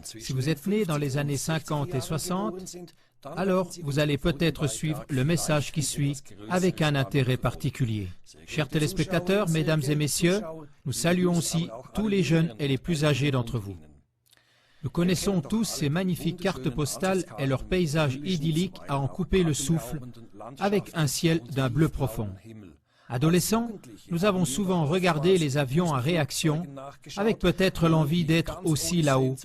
Si vous êtes né dans les années 50 et 60, alors vous allez peut-être suivre le message qui suit avec un intérêt particulier. Chers téléspectateurs, mesdames et messieurs, nous saluons aussi tous les jeunes et les plus âgés d'entre vous. Nous connaissons tous ces magnifiques cartes postales et leurs paysages idylliques à en couper le souffle avec un ciel d'un bleu profond. Adolescents, nous avons souvent regardé les avions en réaction avec peut-être l'envie d'être aussi là-haut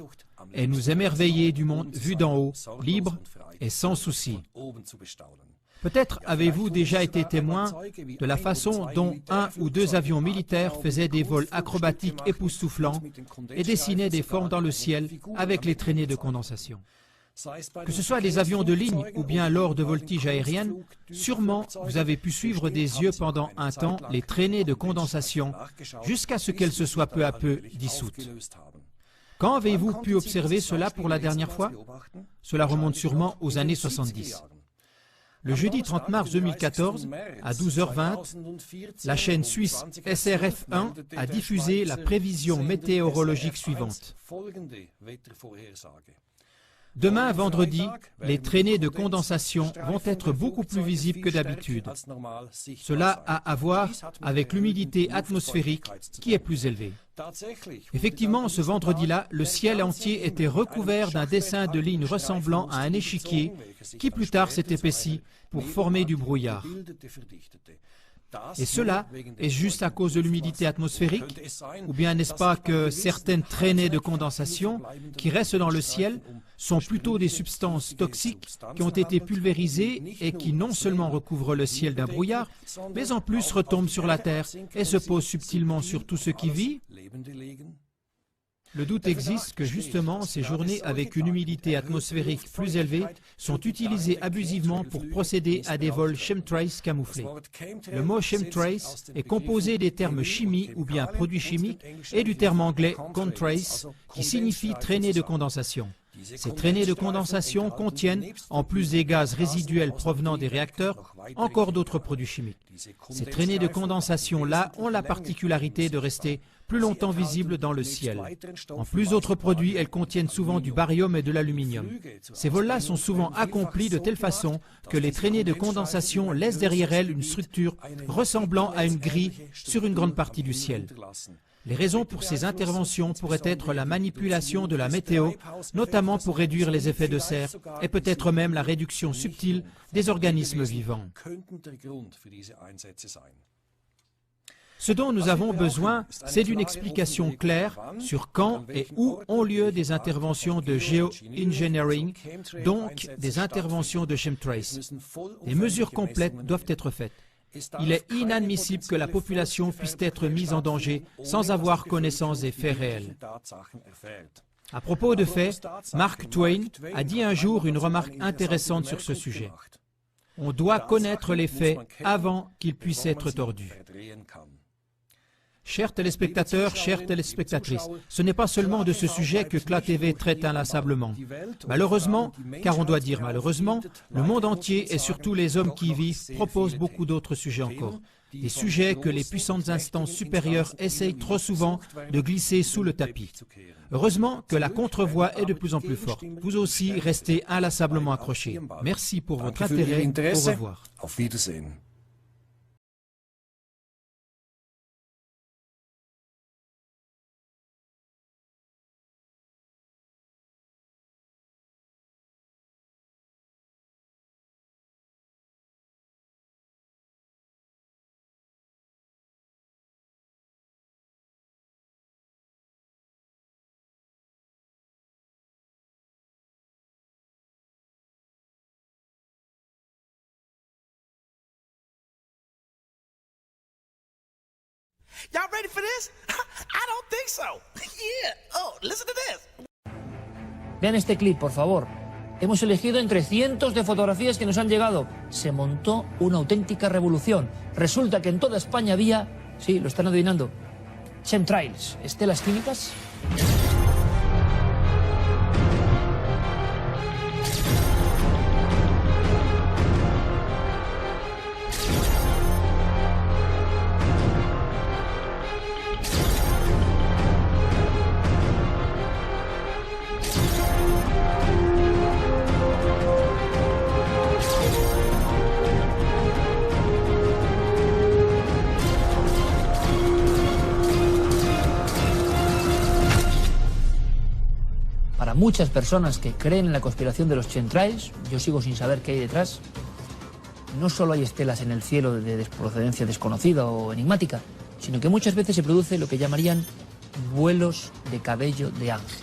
et nous émerveiller du monde vu d'en haut, libre et sans souci. Peut-être avez-vous déjà été témoin de la façon dont un ou deux avions militaires faisaient des vols acrobatiques époustouflants et dessinaient des formes dans le ciel avec les traînées de condensation. Que ce soit des avions de ligne ou bien lors de voltiges aériennes, sûrement vous avez pu suivre des yeux pendant un temps les traînées de condensation jusqu'à ce qu'elles se soient peu à peu dissoutes. Quand avez-vous pu observer cela pour la dernière fois? Cela remonte sûrement aux années 70. Le jeudi 30 mars 2014, à 12h20, la chaîne suisse SRF1 a diffusé la prévision météorologique suivante. Demain, vendredi, les traînées de condensation vont être beaucoup plus visibles que d'habitude. Cela a à voir avec l'humidité atmosphérique qui est plus élevée. Effectivement, ce vendredi-là, le ciel entier était recouvert d'un dessin de lignes ressemblant à un échiquier qui plus tard s'est épaissi pour former du brouillard. Et cela est juste à cause de l'humidité atmosphérique? Ou bien n'est-ce pas que certaines traînées de condensation qui restent dans le ciel sont plutôt des substances toxiques qui ont été pulvérisées et qui non seulement recouvrent le ciel d'un brouillard, mais en plus retombent sur la terre et se posent subtilement sur tout ce qui vit? Le doute existe que justement ces journées avec une humidité atmosphérique plus élevée sont utilisées abusivement pour procéder à des vols chemtrails camouflés. Le mot chemtrails est composé des termes chimie ou bien produits chimiques et du terme anglais contrails qui signifie traînée de condensation. Ces traînées de condensation contiennent, en plus des gaz résiduels provenant des réacteurs, encore d'autres produits chimiques. Ces traînées de condensation-là ont la particularité de rester plus longtemps visibles dans le ciel. En plus d'autres produits, elles contiennent souvent du barium et de l'aluminium. Ces vols-là sont souvent accomplis de telle façon que les traînées de condensation laissent derrière elles une structure ressemblant à une grille sur une grande partie du ciel. Les raisons pour ces interventions pourraient être la manipulation de la météo, notamment pour réduire les effets de serre, et peut-être même la réduction subtile des organismes vivants. Ce dont nous avons besoin, c'est d'une explication claire sur quand et où ont lieu des interventions de géo-engineering, donc des interventions de chemtrails. Des mesures complètes doivent être faites. Il est inadmissible que la population puisse être mise en danger sans avoir connaissance des faits réels. À propos de faits, Mark Twain a dit un jour une remarque intéressante sur ce sujet. On doit connaître les faits avant qu'ils puissent être tordus. Chers téléspectateurs, chères téléspectatrices, ce n'est pas seulement de ce sujet que CLA TV traite inlassablement. Malheureusement, car on doit dire malheureusement, le monde entier et surtout les hommes qui y vivent proposent beaucoup d'autres sujets encore. Des sujets que les puissantes instances supérieures essayent trop souvent de glisser sous le tapis. Heureusement que la contre-voix est de plus en plus forte. Vous aussi, restez inlassablement accrochés. Merci pour votre intérêt. Au revoir. Y'all ready for this? I don't think so. Yeah. Oh, listen to this. Vean este clip, por favor. Hemos elegido entre cientos de fotografías que nos han llegado. Se montó una auténtica revolución. Resulta que en toda España había, sí, lo están adivinando, chemtrails, estelas químicas. muchas personas que creen en la conspiración de los chemtrails, yo sigo sin saber qué hay detrás. No solo hay estelas en el cielo de procedencia desconocida o enigmática, sino que muchas veces se produce lo que llamarían vuelos de cabello de ángel.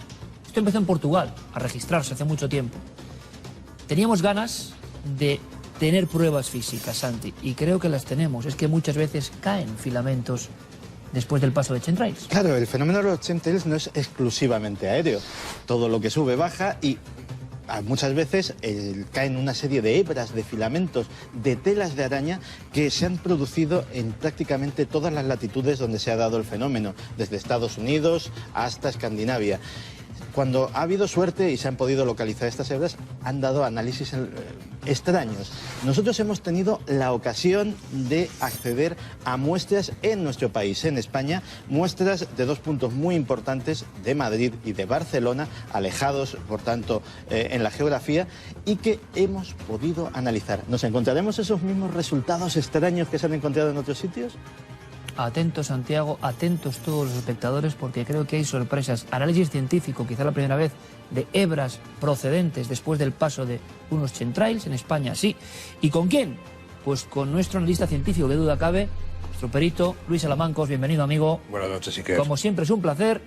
Esto empezó en Portugal a registrarse hace mucho tiempo. Teníamos ganas de tener pruebas físicas, Santi, y creo que las tenemos. Es que muchas veces caen filamentos después del paso de chemtrails. Claro, el fenómeno de los chemtrails no es exclusivamente aéreo. Todo lo que sube baja y muchas veces caen una serie de hebras, de filamentos, de telas de araña que se han producido en prácticamente todas las latitudes donde se ha dado el fenómeno, desde Estados Unidos hasta Escandinavia. Cuando ha habido suerte y se han podido localizar estas hebras, han dado análisis extraños. Nosotros hemos tenido la ocasión de acceder a muestras en nuestro país, en España, muestras de dos puntos muy importantes de Madrid y de Barcelona, alejados, por tanto, en la geografía, y que hemos podido analizar. ¿Nos encontraremos esos mismos resultados extraños que se han encontrado en otros sitios? Atentos, Santiago, atentos todos los espectadores, porque creo que hay sorpresas. Análisis científico, quizá la primera vez, de hebras procedentes después del paso de unos chemtrails en España, sí. ¿Y con quién? Pues con nuestro analista científico, que duda cabe, nuestro perito, Luis Alamancos. Bienvenido, amigo. Buenas noches, Iker. Como siempre, es un placer.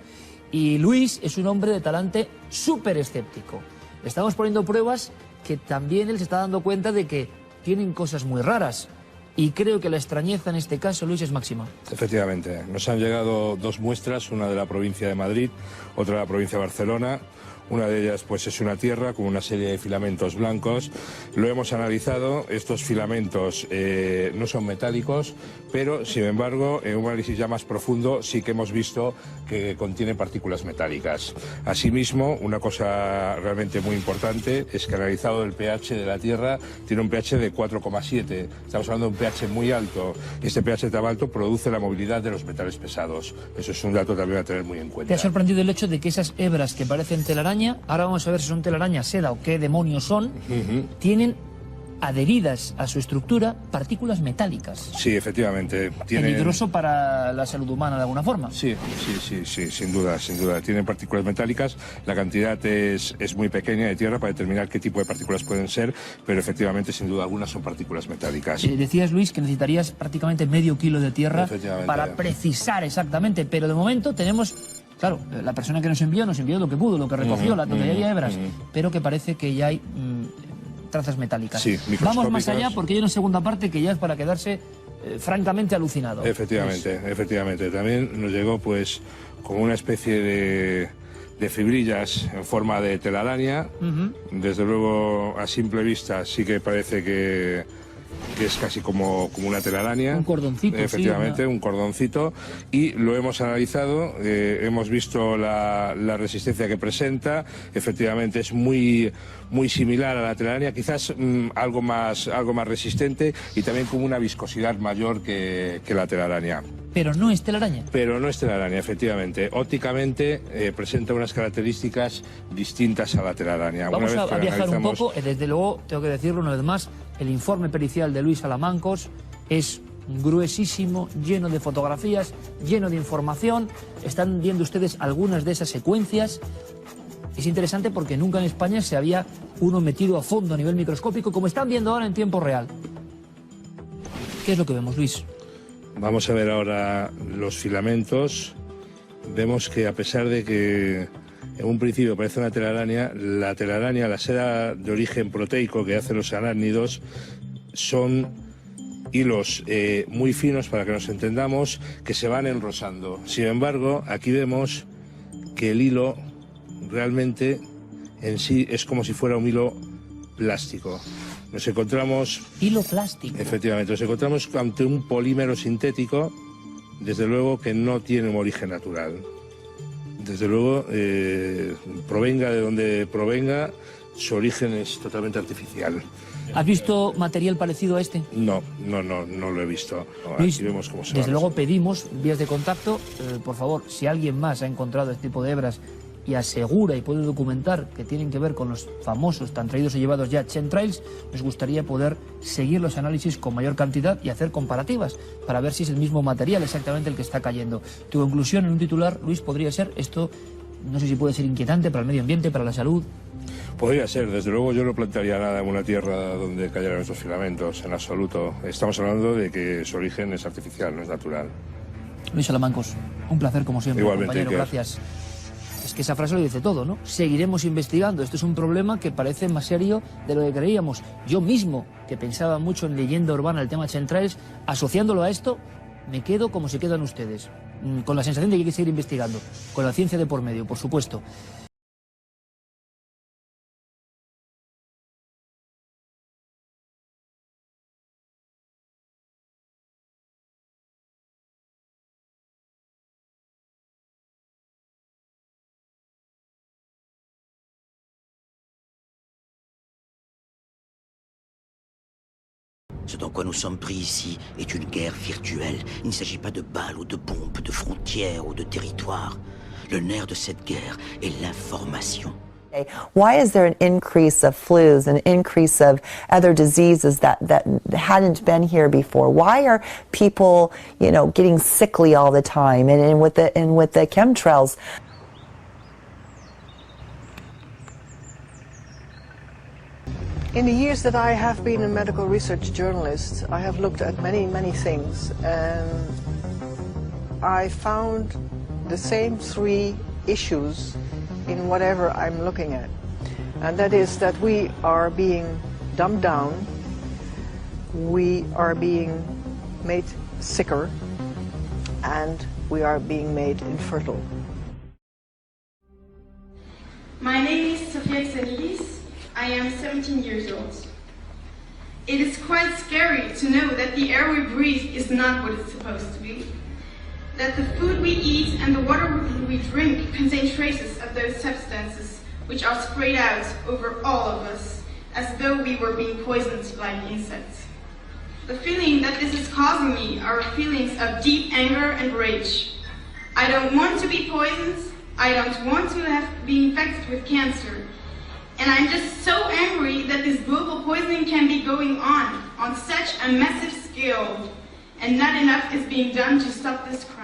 Y Luis es un hombre de talante súper escéptico. Le estamos poniendo pruebas que también él se está dando cuenta de que tienen cosas muy raras. Y creo que la extrañeza en este caso, Luis, es máxima. Efectivamente, nos han llegado dos muestras, una de la provincia de Madrid, otra de la provincia de Barcelona. Una de ellas pues es una tierra con una serie de filamentos blancos. Lo hemos analizado, estos filamentos no son metálicos, pero sin embargo en un análisis ya más profundo sí que hemos visto que contiene partículas metálicas. Asimismo, una cosa realmente muy importante es que analizado el pH de la tierra, tiene un pH de 4,7. Estamos hablando de un pH muy alto. Este pH tan alto produce la movilidad de los metales pesados. Eso es un dato también a tener muy en cuenta. ¿Te ha sorprendido el hecho de que esas hebras que parecen telaraña, ahora vamos a ver si son telaraña, seda o qué demonios son, tienen adheridas a su estructura partículas metálicas? Sí, efectivamente. ¿Peligroso para la salud humana de alguna forma? Sí, sin duda, sin duda. Tienen partículas metálicas, la cantidad es muy pequeña de tierra para determinar qué tipo de partículas pueden ser, pero efectivamente, sin duda alguna, son partículas metálicas. Decías, Luis, que necesitarías prácticamente medio kilo de tierra para precisar exactamente, pero de momento tenemos... Claro, la persona que nos envió lo que pudo, lo que recogió, la tontería de hebras, pero que parece que ya hay trazas metálicas. Sí, vamos más allá porque hay una segunda parte que ya es para quedarse francamente alucinado. Efectivamente, efectivamente. También nos llegó pues como una especie de fibrillas en forma de telaraña. Desde luego, a simple vista sí que parece que es casi como una telaraña. Un cordoncito. Efectivamente, sí, un cordoncito. Y lo hemos analizado, hemos visto la resistencia que presenta. Efectivamente, es muy similar a la telaraña, quizás algo más resistente y también con una viscosidad mayor que la telaraña. Pero no es telaraña. Pero no es telaraña, efectivamente. Ópticamente presenta unas características distintas a la telaraña. Vamos a viajar un poco. Desde luego, tengo que decirlo una vez más, el informe pericial de Luis Alamancos es gruesísimo, lleno de fotografías, lleno de información. Están viendo ustedes algunas de esas secuencias. Es interesante porque nunca en España se había uno metido a fondo a nivel microscópico, como están viendo ahora en tiempo real. ¿Qué es lo que vemos, Luis? Vamos a ver ahora los filamentos. Vemos que a pesar de que en un principio parece una telaraña, la seda de origen proteico que hacen los arácnidos son hilos muy finos, para que nos entendamos, que se van enrosando. Sin embargo, aquí vemos que el hilo realmente en sí es como si fuera un hilo plástico. Nos encontramos... Hilo plástico. Efectivamente, nos encontramos ante un polímero sintético, desde luego que no tiene un origen natural. Desde luego, provenga de donde provenga, su origen es totalmente artificial. ¿Has visto material parecido a este? No lo he visto. Luis, aquí vemos cómo se desde luego pedimos vías de contacto. Por favor, si alguien más ha encontrado este tipo de hebras y asegura y puede documentar que tienen que ver con los famosos, tan traídos y llevados ya chemtrails, nos gustaría poder seguir los análisis con mayor cantidad y hacer comparativas para ver si es el mismo material exactamente el que está cayendo. Tu conclusión en un titular, Luis, podría ser: esto No sé si puede ser inquietante para el medio ambiente, para la salud. Podría ser, desde luego yo no plantearía nada en una tierra donde cayeran estos filamentos, en absoluto. Estamos hablando de que su origen es artificial, no es natural. Luis Salamancos, un placer como siempre, igualmente, compañero, gracias. Es que esa frase lo dice todo, ¿no? Seguiremos investigando. Esto es un problema que parece más serio de lo que creíamos. Yo mismo, que pensaba mucho en leyenda urbana, el tema chemtrails, asociándolo a esto, me quedo como se quedan ustedes. Con la sensación de que hay que seguir investigando. Con la ciencia de por medio, por supuesto. Ce dans quoi nous sommes pris ici est une guerre virtuelle. Il ne s'agit pas de balles ou de bombes, de frontières ou de territoires. Le nerf de cette guerre est l'information. Why is there an increase of flus, an increase of other diseases that hadn't been here before? Why are people, getting sickly all the time? And with the chemtrails. In the years that I have been a medical research journalist, I have looked at many, many things, and I found the same three issues in whatever I'm looking at. And that is that we are being dumbed down, we are being made sicker, and we are being made infertile. My name is Sofia Xenidis. I am 17 years old. It is quite scary to know that the air we breathe is not what it's supposed to be. That the food we eat and the water we drink contain traces of those substances which are sprayed out over all of us as though we were being poisoned like insects. The feeling that this is causing me are feelings of deep anger and rage. I don't want to be poisoned. I don't want to be infected with cancer. And I'm just so angry that this global poisoning can be going on such a massive scale, and not enough is being done to stop this crime.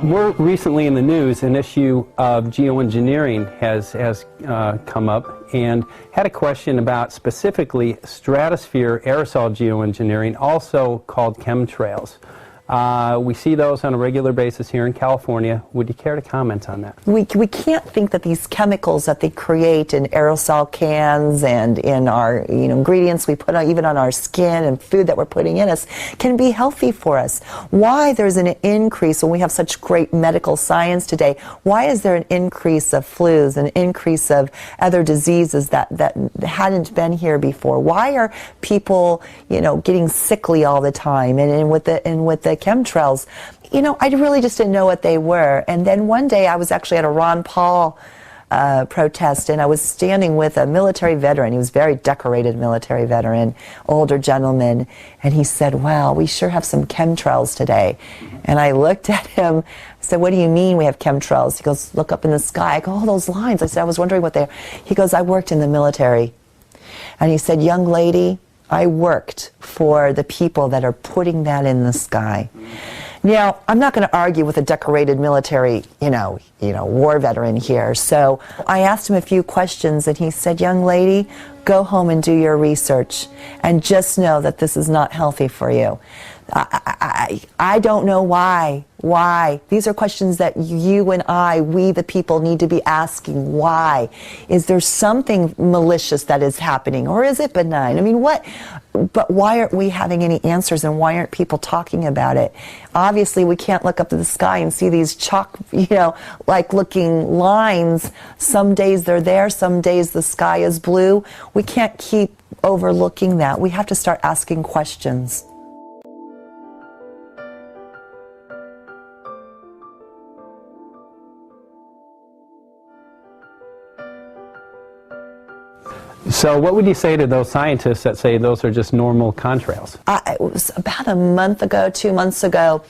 More recently in the news, an issue of geoengineering has come up, and had a question about specifically stratosphere aerosol geoengineering, also called chemtrails. We see those on a regular basis here in California. Would you care to comment on that? We can't think that these chemicals that they create in aerosol cans and in our ingredients we put on, even on our skin and food that we're putting in us, can be healthy for us. Why there's an increase when we have such great medical science today? Why is there an increase of flus, an increase of other diseases that hadn't been here before? Why are people getting sickly all the time? And with the chemtrails, I really just didn't know what they were. And then one day I was actually at a Ron Paul protest, and I was standing with a military veteran. He was a very decorated military veteran, older gentleman, and he said, "Wow, we sure have some chemtrails today." And I looked at him, I said, "What do you mean we have chemtrails?" He goes, "Look up in the sky." I go, "Oh, those lines." I said, "I was wondering what they are." He goes, "I worked in the military." And he said, "Young lady, I worked for the people that are putting that in the sky." Now, I'm not going to argue with a decorated military, war veteran here. So I asked him a few questions, and he said, "Young lady, go home and do your research, and just know that this is not healthy for you." I don't know why. Why? These are questions that you and I, we the people, need to be asking. Why? Is there something malicious that is happening, or is it benign? I mean, what? But why aren't we having any answers, and why aren't people talking about it? Obviously, we can't look up to the sky and see these chalk, like looking lines. Some days they're there, some days the sky is blue. We can't keep overlooking that. We have to start asking questions. So what would you say to those scientists that say those are just normal contrails? It was about a month ago, 2 months ago,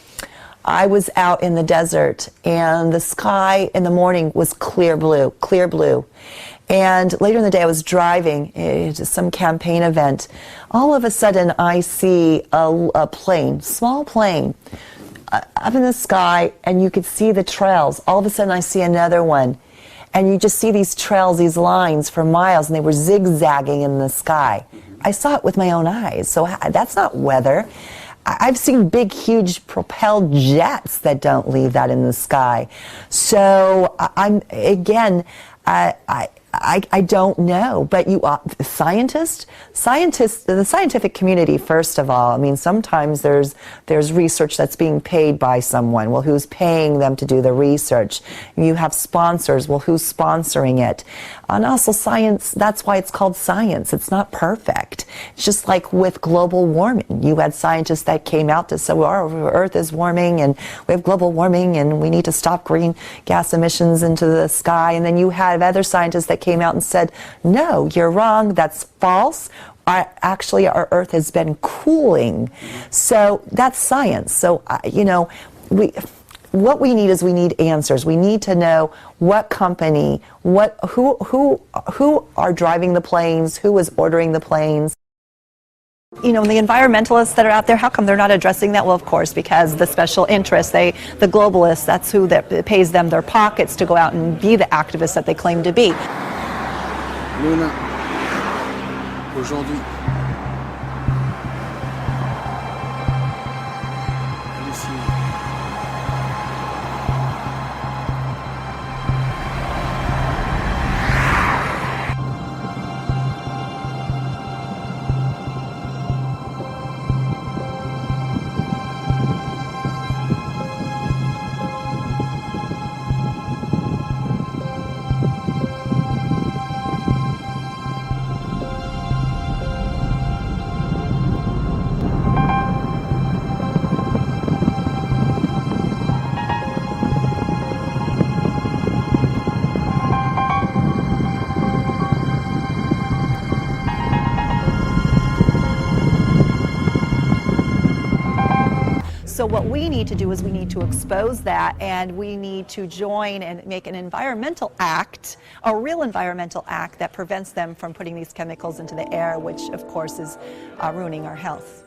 I was out in the desert, and the sky in the morning was clear blue, clear blue. And later in the day, I was driving to some campaign event. All of a sudden, I see a plane, small plane, up in the sky, and you could see the trails. All of a sudden, I see another one. And you just see these trails, these lines for miles, and they were zigzagging in the sky. I saw it with my own eyes, so that's not weather. I've seen big, huge propelled jets that don't leave that in the sky. So I don't know, but the scientific community, first of all, I mean, sometimes there's research that's being paid by someone. Well, who's paying them to do the research? You have sponsors. Well, who's sponsoring it? And also science, that's why it's called science. It's not perfect. It's just like with global warming. You had scientists that came out to say, well, our Earth is warming and we have global warming and we need to stop green gas emissions into the sky. And then you have other scientists that came out and said, no, you're wrong, that's false. Actually, our Earth has been cooling. So that's science. So, what we need is we need answers. We need to know what company, who are driving the planes, who is ordering the planes. The environmentalists that are out there, how come they're not addressing that? Well, of course, because the special interests, the globalists, that's who that pays them their pockets to go out and be the activists that they claim to be. Luna, aujourd'hui, So what we need to do is we need to expose that, and we need to join and make an environmental act, a real environmental act that prevents them from putting these chemicals into the air, which of course is ruining our health.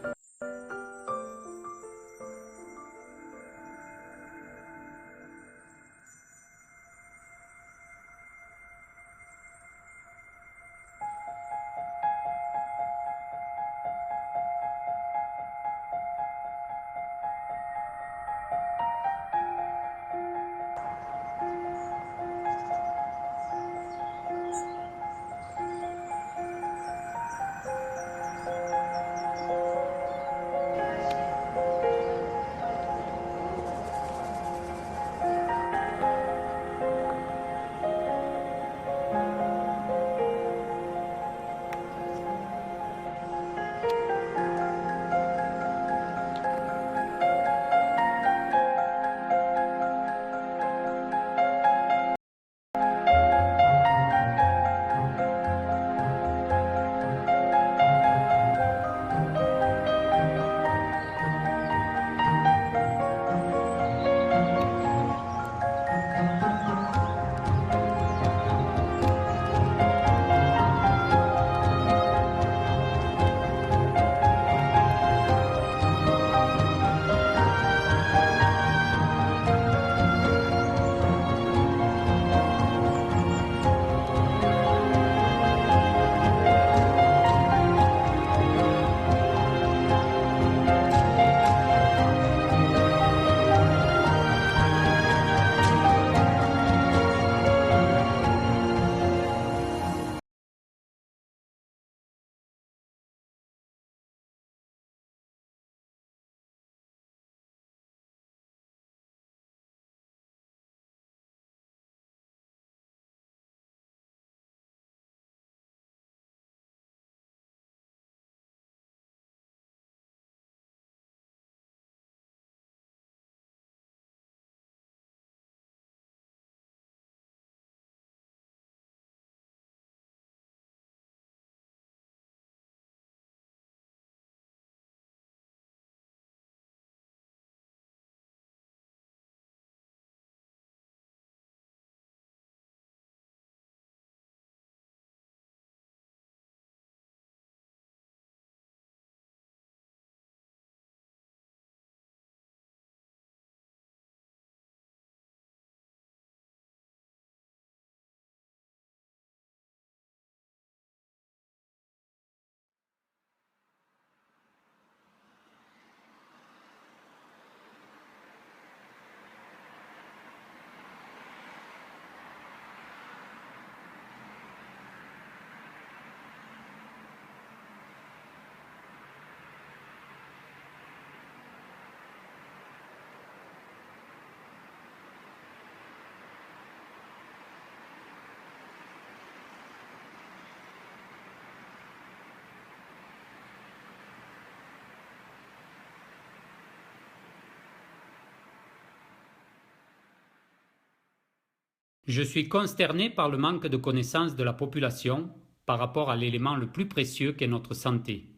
Je suis consterné par le manque de connaissance de la population par rapport à l'élément le plus précieux qu'est notre santé.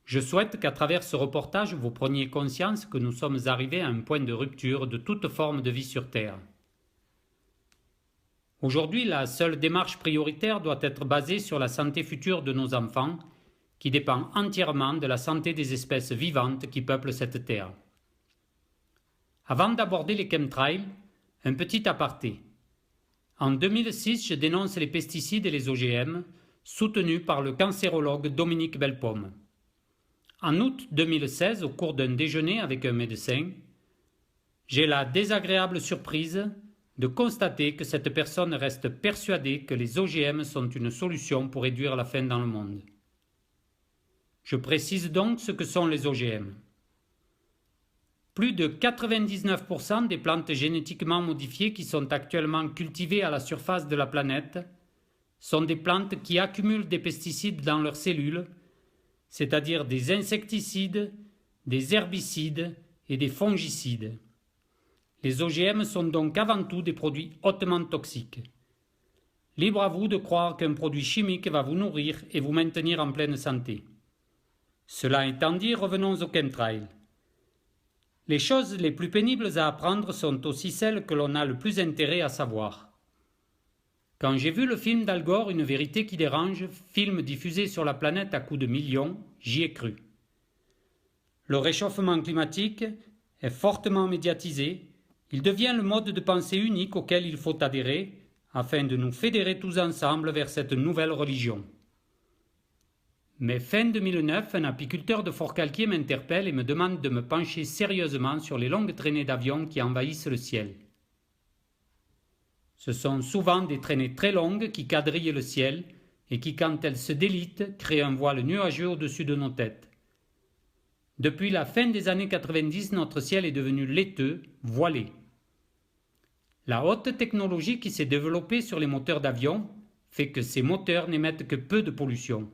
Je souhaite qu'à travers ce reportage, vous preniez conscience que nous sommes arrivés à un point de rupture de toute forme de vie sur Terre. Aujourd'hui, la seule démarche prioritaire doit être basée sur la santé future de nos enfants, qui dépend entièrement de la santé des espèces vivantes qui peuplent cette Terre. Avant d'aborder les chemtrails, un petit aparté. En 2006, je dénonce les pesticides et les OGM, soutenus par le cancérologue Dominique Belpomme. En août 2016, au cours d'un déjeuner avec un médecin, j'ai la désagréable surprise de constater que cette personne reste persuadée que les OGM sont une solution pour réduire la faim dans le monde. Je précise donc ce que sont les OGM. Plus de 99% des plantes génétiquement modifiées qui sont actuellement cultivées à la surface de la planète sont des plantes qui accumulent des pesticides dans leurs cellules, c'est-à-dire des insecticides, des herbicides et des fongicides. Les OGM sont donc avant tout des produits hautement toxiques. Libre à vous de croire qu'un produit chimique va vous nourrir et vous maintenir en pleine santé. Cela étant dit, revenons au chemtrail. Les choses les plus pénibles à apprendre sont aussi celles que l'on a le plus intérêt à savoir. Quand j'ai vu le film d'Al Gore, Une vérité qui dérange, film diffusé sur la planète à coups de millions, j'y ai cru. Le réchauffement climatique est fortement médiatisé. Il devient le mode de pensée unique auquel il faut adhérer afin de nous fédérer tous ensemble vers cette nouvelle religion. Mais fin 2009, un apiculteur de Forcalquier m'interpelle et me demande de me pencher sérieusement sur les longues traînées d'avions qui envahissent le ciel. Ce sont souvent des traînées très longues qui quadrillent le ciel et qui, quand elles se délitent, créent un voile nuageux au-dessus de nos têtes. Depuis la fin des années 90, notre ciel est devenu laiteux, voilé. La haute technologie qui s'est développée sur les moteurs d'avion fait que ces moteurs n'émettent que peu de pollution.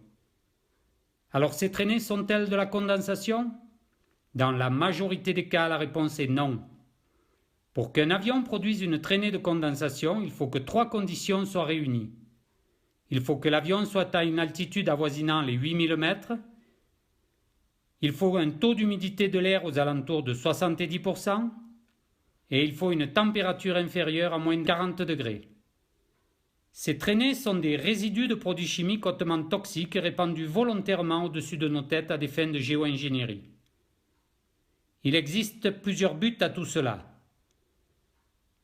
Alors ces traînées sont-elles de la condensation? Dans la majorité des cas, la réponse est non. Pour qu'un avion produise une traînée de condensation, il faut que 3 conditions soient réunies. Il faut que l'avion soit à une altitude avoisinant les 8000 mètres. Il faut un taux d'humidité de l'air aux alentours de 70%. Et il faut une température inférieure à moins de 40 degrés. Ces traînées sont des résidus de produits chimiques hautement toxiques répandus volontairement au-dessus de nos têtes à des fins de géo-ingénierie. Il existe plusieurs buts à tout cela.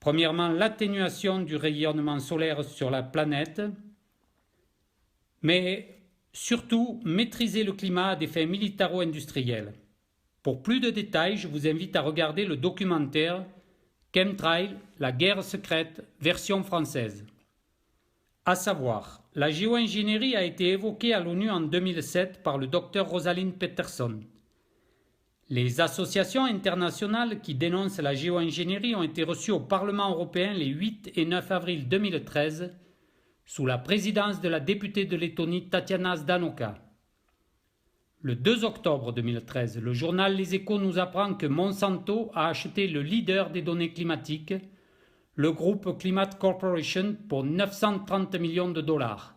Premièrement, l'atténuation du rayonnement solaire sur la planète, mais surtout maîtriser le climat à des fins militaro-industrielles. Pour plus de détails, je vous invite à regarder le documentaire Chemtrail, la guerre secrète, version française. À savoir, la géo-ingénierie a été évoquée à l'ONU en 2007 par le Dr Rosalind Peterson. Les associations internationales qui dénoncent la géo-ingénierie ont été reçues au Parlement européen les 8 et 9 avril 2013 sous la présidence de la députée de Lettonie Tatiana Zdanoka. Le 2 octobre 2013, le journal Les Échos nous apprend que Monsanto a acheté le leader des données climatiques, le groupe Climate Corporation, pour 930 millions de dollars.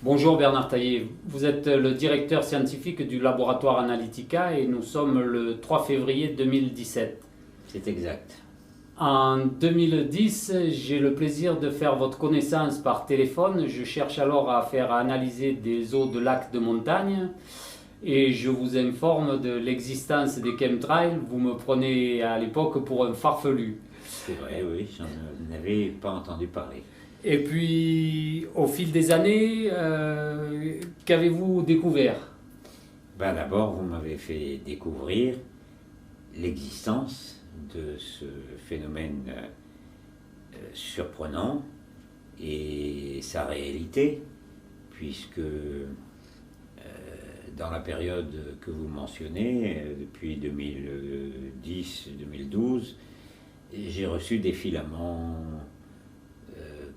Bonjour Bernard Taillé, vous êtes le directeur scientifique du laboratoire Analytica et nous sommes le 3 février 2017. C'est exact. En 2010, j'ai le plaisir de faire votre connaissance par téléphone. Je cherche alors à faire analyser des eaux de lacs de montagne et je vous informe de l'existence des chemtrails. Vous me prenez à l'époque pour un farfelu. C'est vrai, oui, j'en avais pas entendu parler. Et puis, au fil des années, qu'avez-vous découvert? Ben, d'abord, vous m'avez fait découvrir l'existence de ce phénomène surprenant et sa réalité, puisque dans la période que vous mentionnez, depuis 2010-2012, j'ai reçu des filaments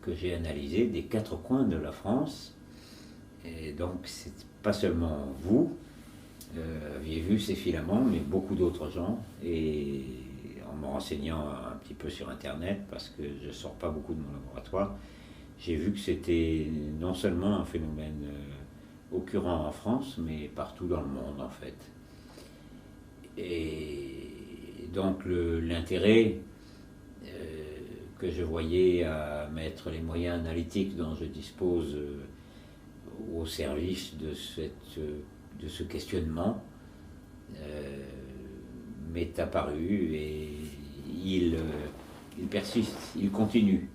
que j'ai analysés des 4 coins de la France. Et donc, c'est pas seulement vous, aviez vu ces filaments, mais beaucoup d'autres gens. Et en me renseignant un petit peu sur Internet, parce que je ne sors pas beaucoup de mon laboratoire, j'ai vu que c'était non seulement un phénomène occurrent en France, mais partout dans le monde en fait. Et donc l'intérêt que je voyais à mettre les moyens analytiques dont je dispose au service de ce questionnement m'est apparu, et il persiste, il continue.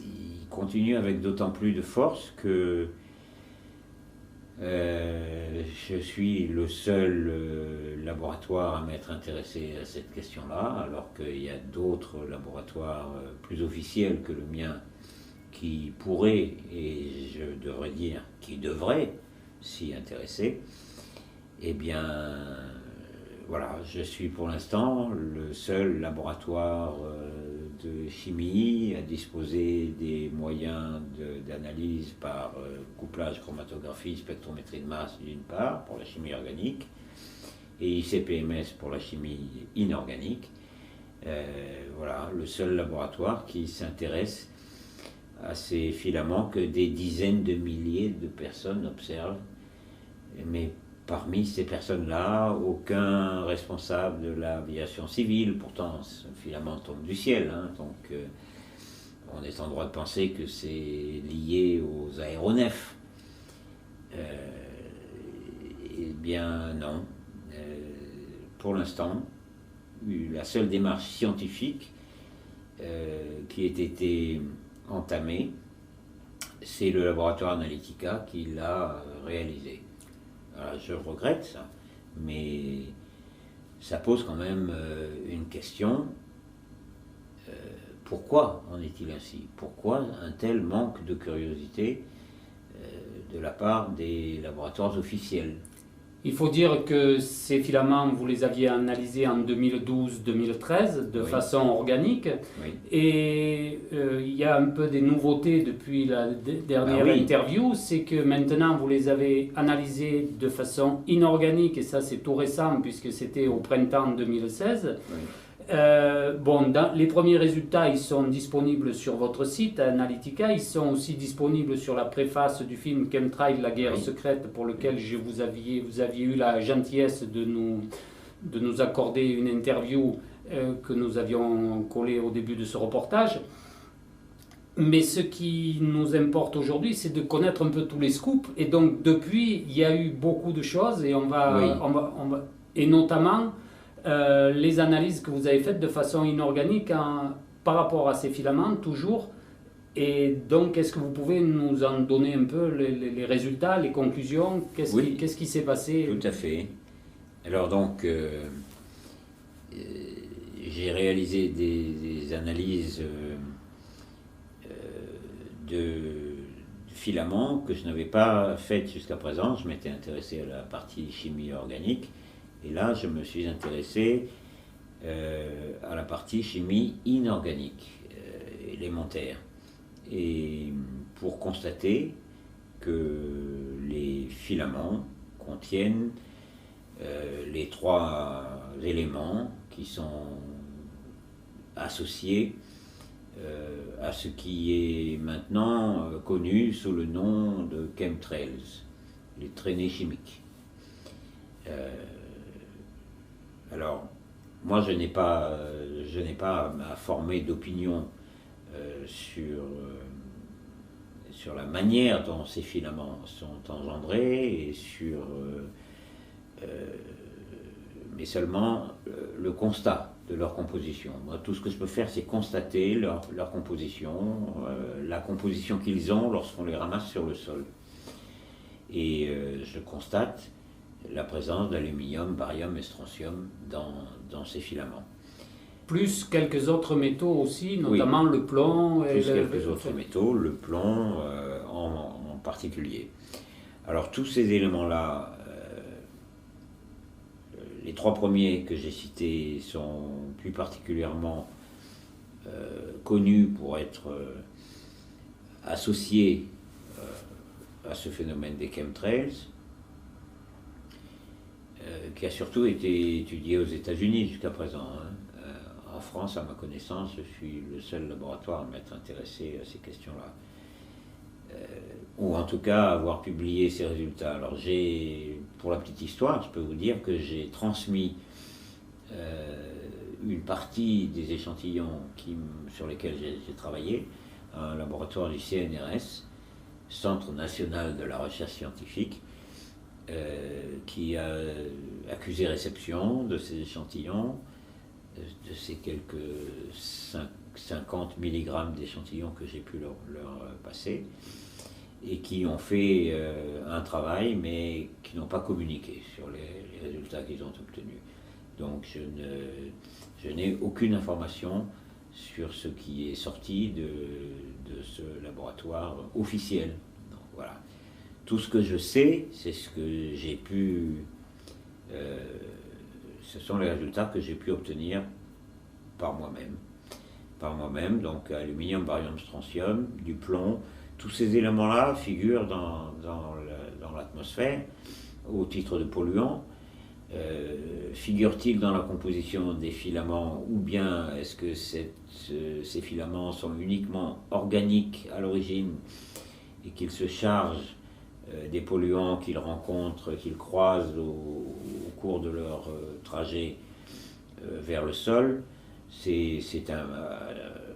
Il continue avec d'autant plus de force que je suis le seul laboratoire à m'être intéressé à cette question-là, alors qu'il y a d'autres laboratoires plus officiels que le mien qui pourraient, et je devrais dire qui devraient s'y intéresser. Eh bien, voilà, je suis pour l'instant le seul laboratoire de chimie à disposer des moyens d'analyse par couplage, chromatographie, spectrométrie de masse d'une part pour la chimie organique, et ICP-MS pour la chimie inorganique. Voilà, le seul laboratoire qui s'intéresse à ces filaments que des dizaines de milliers de personnes observent, mais parmi ces personnes-là, aucun responsable de l'aviation civile. Pourtant, ce filament tombe du ciel, hein, donc on est en droit de penser que c'est lié aux aéronefs. Eh bien non. Pour l'instant, la seule démarche scientifique qui ait été entamée, c'est le laboratoire Analytica qui l'a réalisé. Alors, je regrette ça, mais ça pose quand même une question. Pourquoi en est-il ainsi? Pourquoi un tel manque de curiosité de la part des laboratoires officiels? Il faut dire que ces filaments, vous les aviez analysés en 2012-2013 de façon organique. Oui. Et il y a un peu des nouveautés depuis la dernière interview, c'est que maintenant vous les avez analysés de façon inorganique, et ça c'est tout récent puisque c'était au printemps 2016. Oui. Les premiers résultats, ils sont disponibles sur votre site Analytica. Ils sont aussi disponibles sur la préface du film Chemtrail, la guerre secrète, pour lequel vous aviez eu la gentillesse de nous accorder une interview que nous avions collée au début de ce reportage. Mais ce qui nous importe aujourd'hui, c'est de connaître un peu tous les scoops. Et donc depuis, il y a eu beaucoup de choses, et et notamment les analyses que vous avez faites de façon inorganique par rapport à ces filaments, toujours. Et donc, est-ce que vous pouvez nous en donner un peu les résultats, les conclusions? Qu'est-ce qui s'est passé? Tout à fait. Alors donc, j'ai réalisé des analyses de filaments que je n'avais pas faites jusqu'à présent. Je m'étais intéressé à la partie chimie organique. Et là, je me suis intéressé à la partie chimie inorganique, élémentaire. Et pour constater que les filaments contiennent les trois éléments qui sont associés à ce qui est maintenant connu sous le nom de chemtrails, les traînées chimiques. Alors, moi, je n'ai pas à former d'opinion sur la manière dont ces filaments sont engendrés, et mais seulement le constat de leur composition. Moi, tout ce que je peux faire, c'est constater leur composition, la composition qu'ils ont lorsqu'on les ramasse sur le sol. Et je constate la présence d'aluminium, barium et strontium dans ces filaments. Plus quelques autres métaux aussi, notamment le plomb. Plus quelques autres métaux, le plomb en particulier. Alors tous ces éléments-là, les trois premiers que j'ai cités sont plus particulièrement connus pour être associés à ce phénomène des chemtrails, qui a surtout été étudié aux États-Unis jusqu'à présent. En France, à ma connaissance, je suis le seul laboratoire à m'être intéressé à ces questions-là. Ou en tout cas avoir publié ces résultats. Alors pour la petite histoire, je peux vous dire que j'ai transmis une partie des échantillons sur lesquels j'ai travaillé à un laboratoire du CNRS, Centre National de la Recherche Scientifique, qui a accusé réception de ces échantillons, de ces quelques 50 mg d'échantillons que j'ai pu leur passer, et qui ont fait un travail, mais qui n'ont pas communiqué sur les résultats qu'ils ont obtenus. Donc je n'ai aucune information sur ce qui est sorti de ce laboratoire officiel. Donc, voilà. Tout ce que je sais, c'est ce que j'ai pu... ce sont les résultats que j'ai pu obtenir par moi-même. Donc aluminium, barium, strontium, du plomb. Tous ces éléments-là figurent dans l'atmosphère au titre de polluants. Figure-t-il dans la composition des filaments, ou bien est-ce que ces filaments sont uniquement organiques à l'origine et qu'ils se chargent des polluants qu'ils rencontrent, qu'ils croisent au cours de leur trajet vers le sol?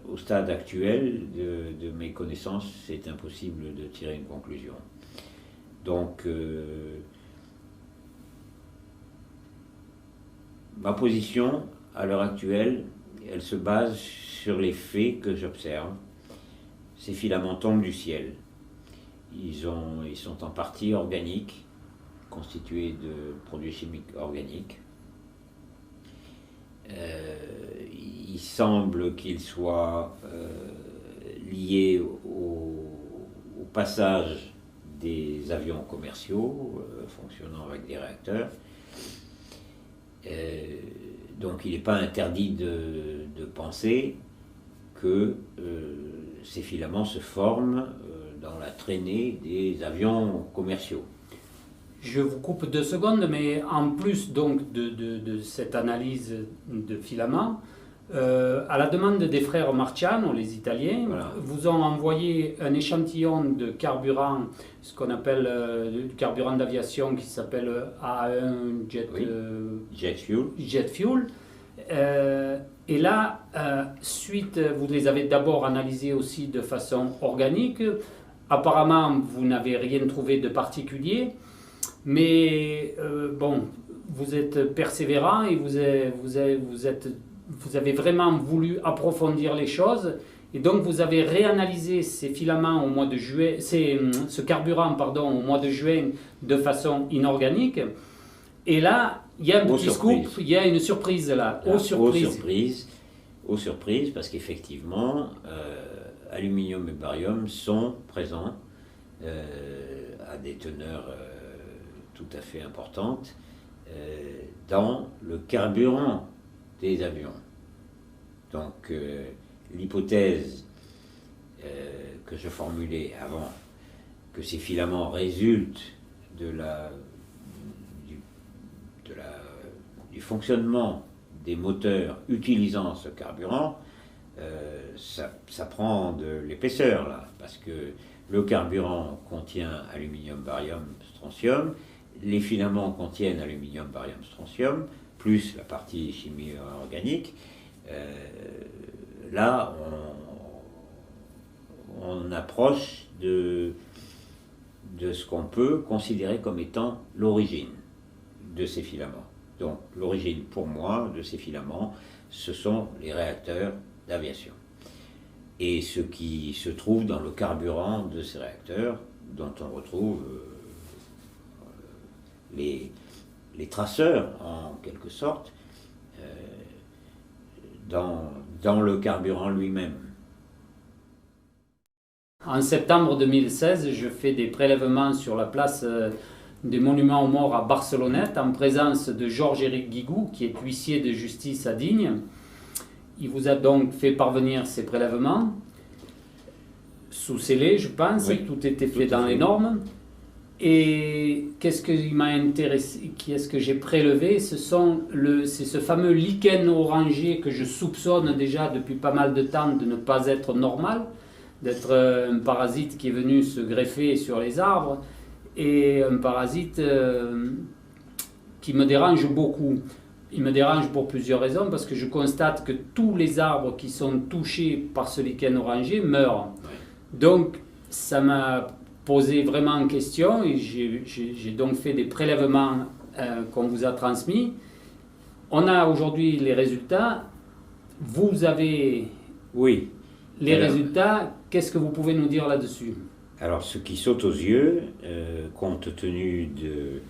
Au stade actuel de mes connaissances, c'est impossible de tirer une conclusion. Donc, ma position, à l'heure actuelle, elle se base sur les faits que j'observe. Ces filaments tombent du ciel. Ils sont en partie organiques, constitués de produits chimiques organiques. Il semble qu'ils soient liés au passage des avions commerciaux fonctionnant avec des réacteurs. Donc il n'est pas interdit de penser que ces filaments se forment dans la traînée des avions commerciaux. Je vous coupe 2 secondes, mais en plus donc de cette analyse de filaments, à la demande des frères Marciano, les Italiens, voilà, vous ont envoyé un échantillon de carburant, ce qu'on appelle du carburant d'aviation qui s'appelle A1 Jet Fuel. Et là, vous les avez d'abord analysés aussi de façon organique. Apparemment, vous n'avez rien trouvé de particulier, mais vous êtes persévérant et vous avez vraiment voulu approfondir les choses, et donc vous avez réanalysé ces filaments au mois de juin, ce carburant au mois de juin de façon inorganique. Et là, il y a un petit scoop, il y a une surprise là. Aux surprises, parce qu'effectivement, aluminium et barium sont présents à des teneurs tout à fait importantes dans le carburant des avions. Donc l'hypothèse que je formulais avant, que ces filaments résultent du fonctionnement des moteurs utilisant ce carburant, ça prend de l'épaisseur là, parce que le carburant contient aluminium, barium, strontium, les filaments contiennent aluminium, barium, strontium, plus la partie chimie organique. Là, on approche de ce qu'on peut considérer comme étant l'origine de ces filaments. Donc, l'origine, pour moi, de ces filaments, ce sont les réacteurs d'aviation. Et ce qui se trouve dans le carburant de ces réacteurs, dont on retrouve les traceurs, en quelque sorte, dans le carburant lui-même. En septembre 2016, je fais des prélèvements sur la place des monuments aux morts à Barcelonnette, en présence de Georges-Éric Guigou, qui est huissier de justice à Digne. Il vous a donc fait parvenir ces prélèvements, sous scellés, je pense, oui, tout était fait dans les normes. Et qu'est-ce qui m'a intéressé, qu'est-ce que j'ai prélevé, c'est ce fameux lichen orangé que je soupçonne déjà depuis pas mal de temps de ne pas être normal, d'être un parasite qui est venu se greffer sur les arbres, et un parasite qui me dérange beaucoup. Il me dérange pour plusieurs raisons, parce que je constate que tous les arbres qui sont touchés par ce lichen orangé meurent. Donc ça m'a posé vraiment en question, et j'ai donc fait des prélèvements qu'on vous a transmis. On a aujourd'hui les résultats. Vous avez les résultats. Qu'est-ce que vous pouvez nous dire là-dessus? Alors, ce qui saute aux yeux, compte tenu du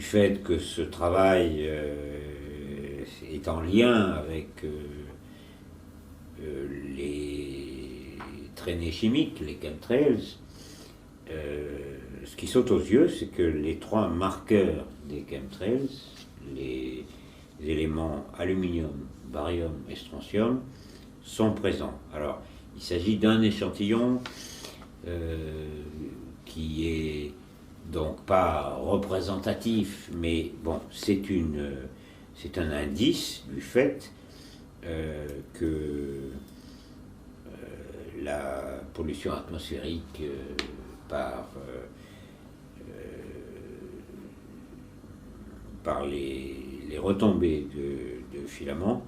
fait que ce travail est en lien avec les traînées chimiques, les chemtrails, ce qui saute aux yeux, c'est que les 3 marqueurs des chemtrails, les éléments aluminium, barium et strontium, sont présents. Alors, il s'agit d'un échantillon qui est donc pas représentatif, mais bon, c'est un indice du fait que la pollution atmosphérique par les retombées de filaments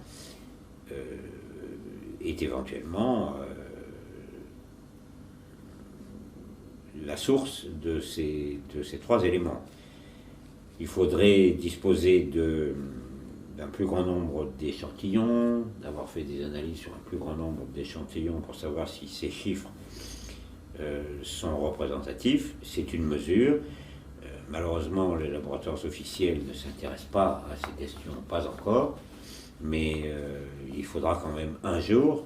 est éventuellement la source de ces 3 éléments. Il faudrait disposer d'un plus grand nombre d'échantillons, d'avoir fait des analyses sur un plus grand nombre d'échantillons pour savoir si ces chiffres sont représentatifs. C'est une mesure. Malheureusement, les laboratoires officiels ne s'intéressent pas à ces questions, pas encore, mais il faudra quand même un jour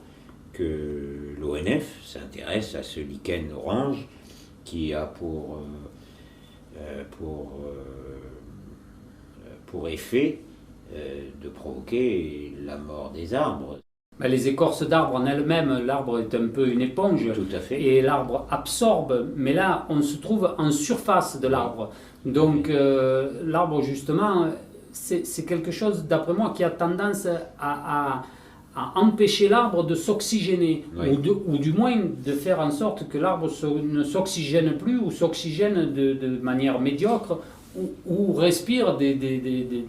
que l'ONF s'intéresse à ce lichen orange qui a pour effet de provoquer la mort des arbres. Mais les écorces d'arbres en elles-mêmes, l'arbre est un peu une éponge. Tout à fait. Et l'arbre absorbe, mais là, on se trouve en surface de l'arbre. Donc, l'arbre, justement, c'est quelque chose, d'après moi, qui a tendance à empêcher l'arbre de s'oxygéner, ou du moins de faire en sorte que l'arbre ne s'oxygène plus, ou s'oxygène de manière médiocre, ou respire des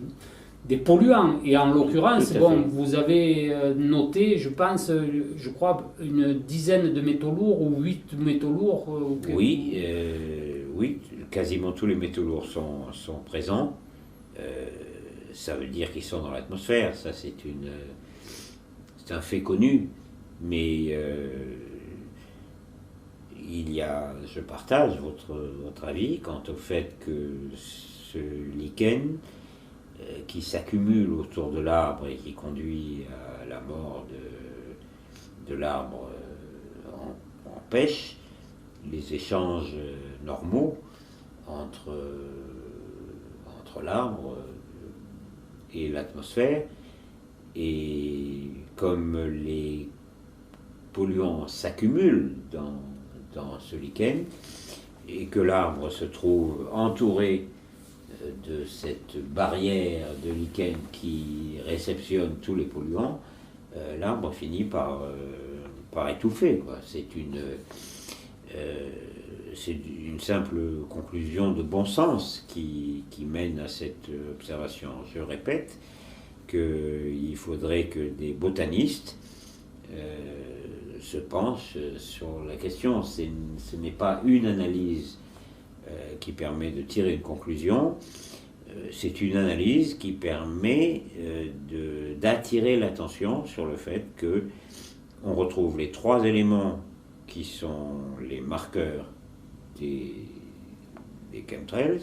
polluants. Et en l'occurrence, vous avez noté, je crois, une dizaine de métaux lourds ou 8 métaux lourds. Oui, quasiment tous les métaux lourds sont présents. Ça veut dire qu'ils sont dans l'atmosphère. Ça, c'est un fait connu. Mais je partage votre avis quant au fait que ce lichen qui s'accumule autour de l'arbre et qui conduit à la mort de l'arbre empêche les échanges normaux entre l'arbre et l'atmosphère. Et comme les polluants s'accumulent dans ce lichen et que l'arbre se trouve entouré de cette barrière de lichen qui réceptionne tous les polluants, l'arbre finit par étouffer, quoi. C'est une simple conclusion de bon sens qui mène à cette observation. Je répète qu'il faudrait que des botanistes se penchent sur la question. Ce n'est pas une analyse qui permet de tirer une conclusion, c'est une analyse qui permet d'attirer l'attention sur le fait que on retrouve les 3 éléments qui sont les marqueurs des chemtrails,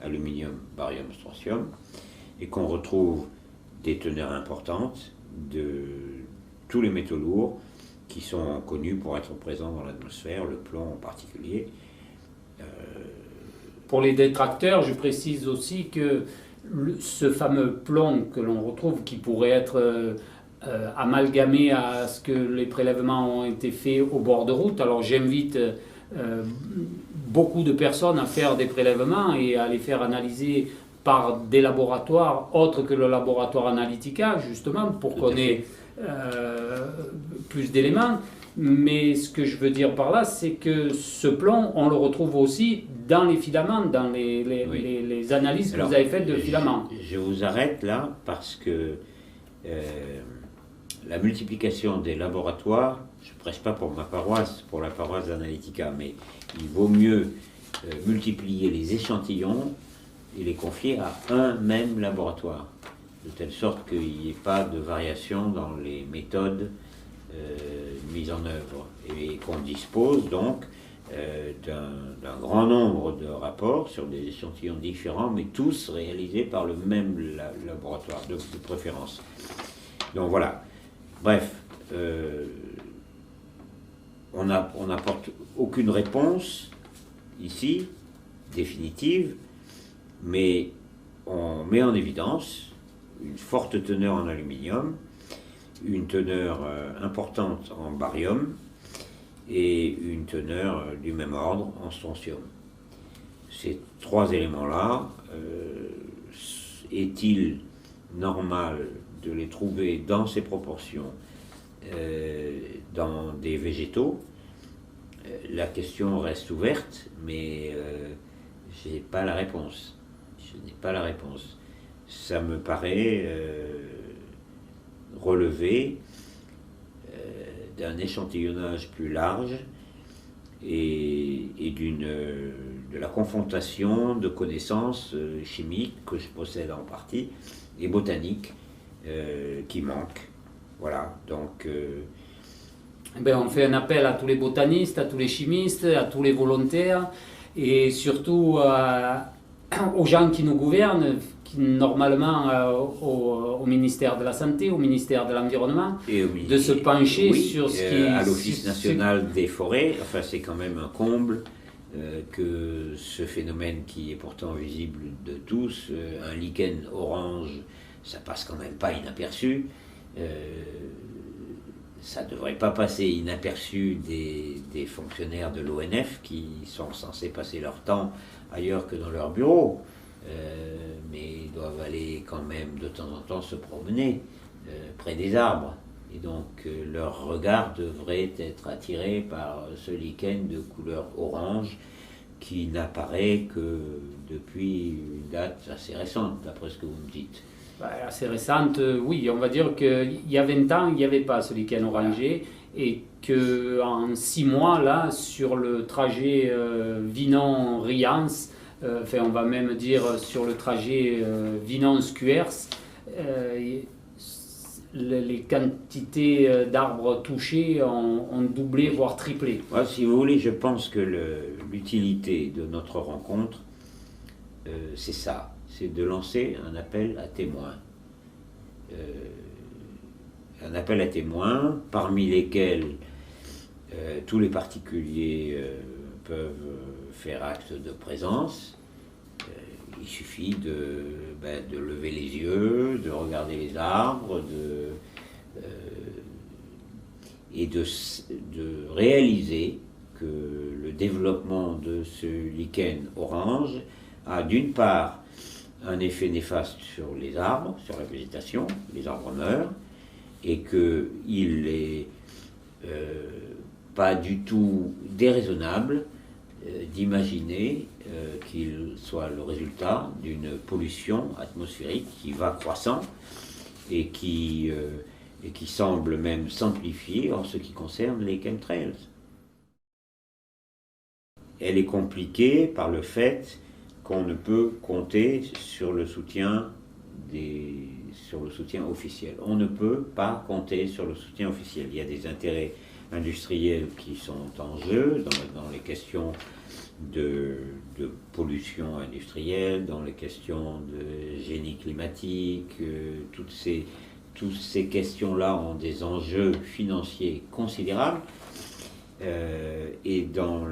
aluminium, barium, strontium, et qu'on retrouve des teneurs importantes de tous les métaux lourds qui sont connus pour être présents dans l'atmosphère, le plomb en particulier. Pour les détracteurs, je précise aussi que ce fameux plomb que l'on retrouve, qui pourrait être amalgamé à ce que les prélèvements ont été faits au bord de route, alors j'invite beaucoup de personnes à faire des prélèvements et à les faire analyser par des laboratoires autres que le laboratoire Analytica, justement, pour qu'on ait plus d'éléments. Mais ce que je veux dire par là, c'est que ce plomb, on le retrouve aussi dans les filaments, dans les analyses que vous avez faites de filaments. Je vous arrête là parce que la multiplication des laboratoires, je ne prêche pas pour ma paroisse, pour la paroisse d'Analytica, mais il vaut mieux multiplier les échantillons et les confier à un même laboratoire, de telle sorte qu'il n'y ait pas de variation dans les méthodes mises en œuvre, et qu'on dispose donc d'un grand nombre de rapports sur des échantillons différents, mais tous réalisés par le même laboratoire de préférence. Donc voilà. Bref, on n'apporte aucune réponse ici, définitive, mais on met en évidence une forte teneur en aluminium, une teneur importante en barium et une teneur du même ordre en strontium. Ces trois éléments-là, est-il normal de les trouver dans ces proportions dans des végétaux? La question reste ouverte, mais je n'ai pas la réponse. Je n'ai pas la réponse. Ça me paraît relever d'un échantillonnage plus large et de la confrontation de connaissances chimiques que je possède en partie et botaniques qui manquent. Voilà, donc... on fait un appel à tous les botanistes, à tous les chimistes, à tous les volontaires et surtout aux gens qui nous gouvernent, qui, normalement au ministère de la Santé, au ministère de l'Environnement, de se pencher sur ce qui est... à l'Office national des forêts, enfin c'est quand même un comble que ce phénomène qui est pourtant visible de tous, un lichen orange, ça passe quand même pas inaperçu. Ça ne devrait pas passer inaperçu des fonctionnaires de l'ONF qui sont censés passer leur temps ailleurs que dans leur bureau, mais ils doivent aller quand même de temps en temps se promener près des arbres. Et donc leur regard devrait être attiré par ce lichen de couleur orange qui n'apparaît que depuis une date assez récente, d'après ce que vous me dites. Assez récente, oui, on va dire qu'il y a 20 ans, il n'y avait pas ce lichen orangé et qu'en 6 mois, là, sur le trajet Vinon-Riance, on va même dire sur le trajet Vinon-Scuers, les quantités d'arbres touchés ont doublé, voire triplé. Ouais, si vous voulez, je pense que l'utilité de notre rencontre, c'est ça. C'est de lancer un appel à témoins. Un appel à témoins parmi lesquels tous les particuliers peuvent faire acte de présence. Il suffit de lever les yeux, de regarder les arbres, et de réaliser que le développement de ce lichen orange a d'une part un effet néfaste sur les arbres, sur la végétation, les arbres meurent, et qu'il n'est pas du tout déraisonnable d'imaginer qu'il soit le résultat d'une pollution atmosphérique qui va croissant et qui semble même s'amplifier en ce qui concerne les chemtrails. Elle est compliquée par le fait qu'on ne peut compter sur le soutien officiel. On ne peut pas compter sur le soutien officiel. Il y a des intérêts industriels qui sont en jeu dans les questions de pollution industrielle, dans les questions de génie climatique. Toutes ces questions-là ont des enjeux financiers considérables et dans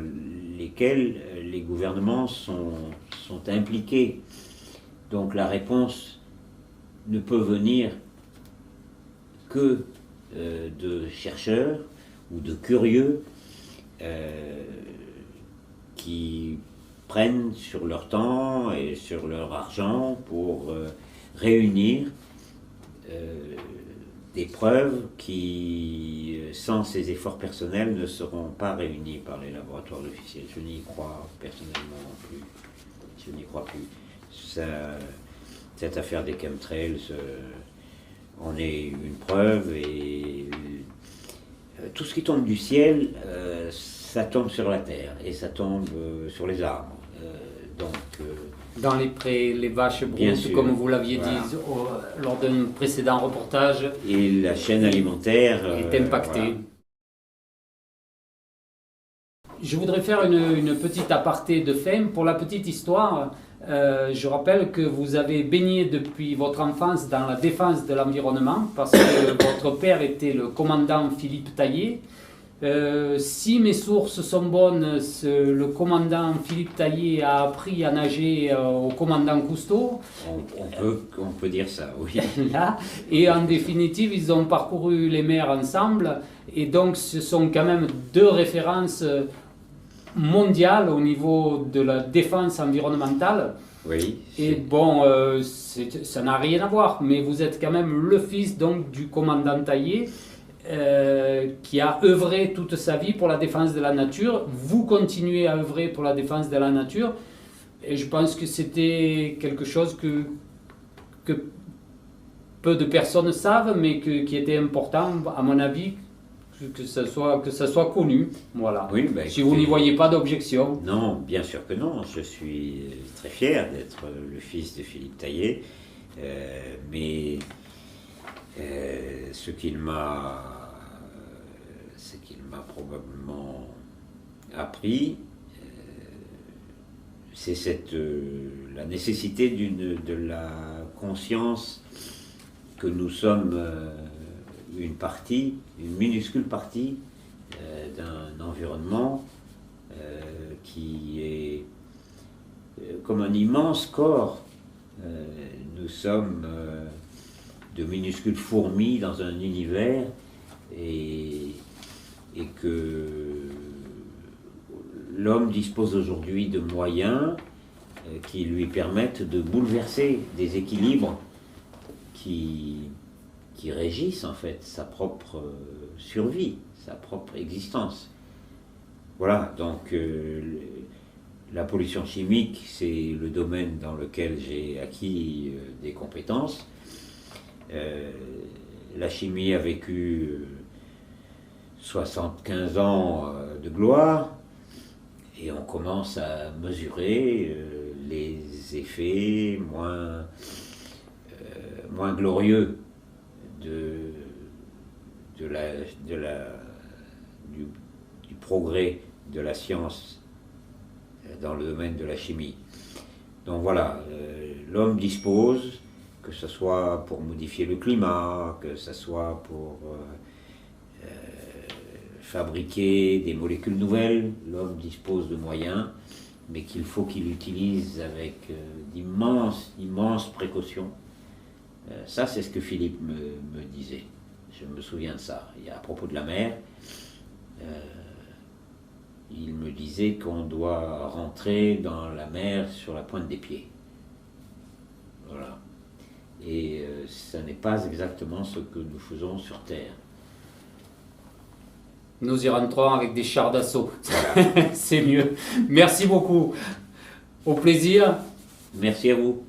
lesquels les gouvernements sont impliqués. Donc la réponse ne peut venir que de chercheurs ou de curieux qui prennent sur leur temps et sur leur argent pour réunir des preuves qui, sans ces efforts personnels, ne seront pas réunies par les laboratoires officiels. Je n'y crois personnellement plus. Je n'y crois plus. Cette affaire des chemtrails en est une preuve, et tout ce qui tombe du ciel, ça tombe sur la terre et ça tombe sur les arbres. Dans les prés, les vaches broutes, comme vous l'aviez dit lors d'un précédent reportage. Et la chaîne alimentaire est impactée. Voilà. Je voudrais faire une petite aparté de fin. Pour la petite histoire, je rappelle que vous avez baigné depuis votre enfance dans la défense de l'environnement, parce que votre père était le commandant Philippe Taillé. Si mes sources sont bonnes, le commandant Philippe Taillé a appris à nager au commandant Cousteau. On peut dire ça, oui. Là, et en définitive, ils ont parcouru les mers ensemble, et donc ce sont quand même deux références mondiales au niveau de la défense environnementale. Oui. Et bon, ça n'a rien à voir, mais vous êtes quand même le fils donc du commandant Taillé, qui a œuvré toute sa vie pour la défense de la nature. Vous continuez à œuvrer pour la défense de la nature, et je pense que c'était quelque chose que peu de personnes savent, mais qui était important, à mon avis, que ça soit connu. Voilà. Oui, si vous n'y voyez pas d'objection. Non, bien sûr que non. Je suis très fier d'être le fils de Philippe Taillé, mais ce qu'il m'a probablement appris, c'est la nécessité de la conscience que nous sommes une minuscule partie d'un environnement qui est comme un immense corps. Nous sommes de minuscules fourmis dans un univers, et que l'homme dispose aujourd'hui de moyens qui lui permettent de bouleverser des équilibres qui régissent en fait sa propre survie, sa propre existence. Voilà, donc la pollution chimique, c'est le domaine dans lequel j'ai acquis des compétences. La chimie a vécu 75 ans de gloire, et on commence à mesurer les effets moins glorieux du progrès de la science dans le domaine de la chimie. Donc voilà, l'homme dispose, que ce soit pour modifier le climat, que ce soit pour fabriquer des molécules nouvelles, l'homme dispose de moyens, mais qu'il faut qu'il utilise avec d'immenses précautions. Ça, c'est ce que Philippe me disait. Je me souviens de ça. Et à propos de la mer, il me disait qu'on doit rentrer dans la mer sur la pointe des pieds. Voilà. Et ça n'est pas exactement ce que nous faisons sur Terre. Nous y rentrons avec des chars d'assaut. Voilà. C'est mieux. Merci beaucoup. Au plaisir. Merci à vous.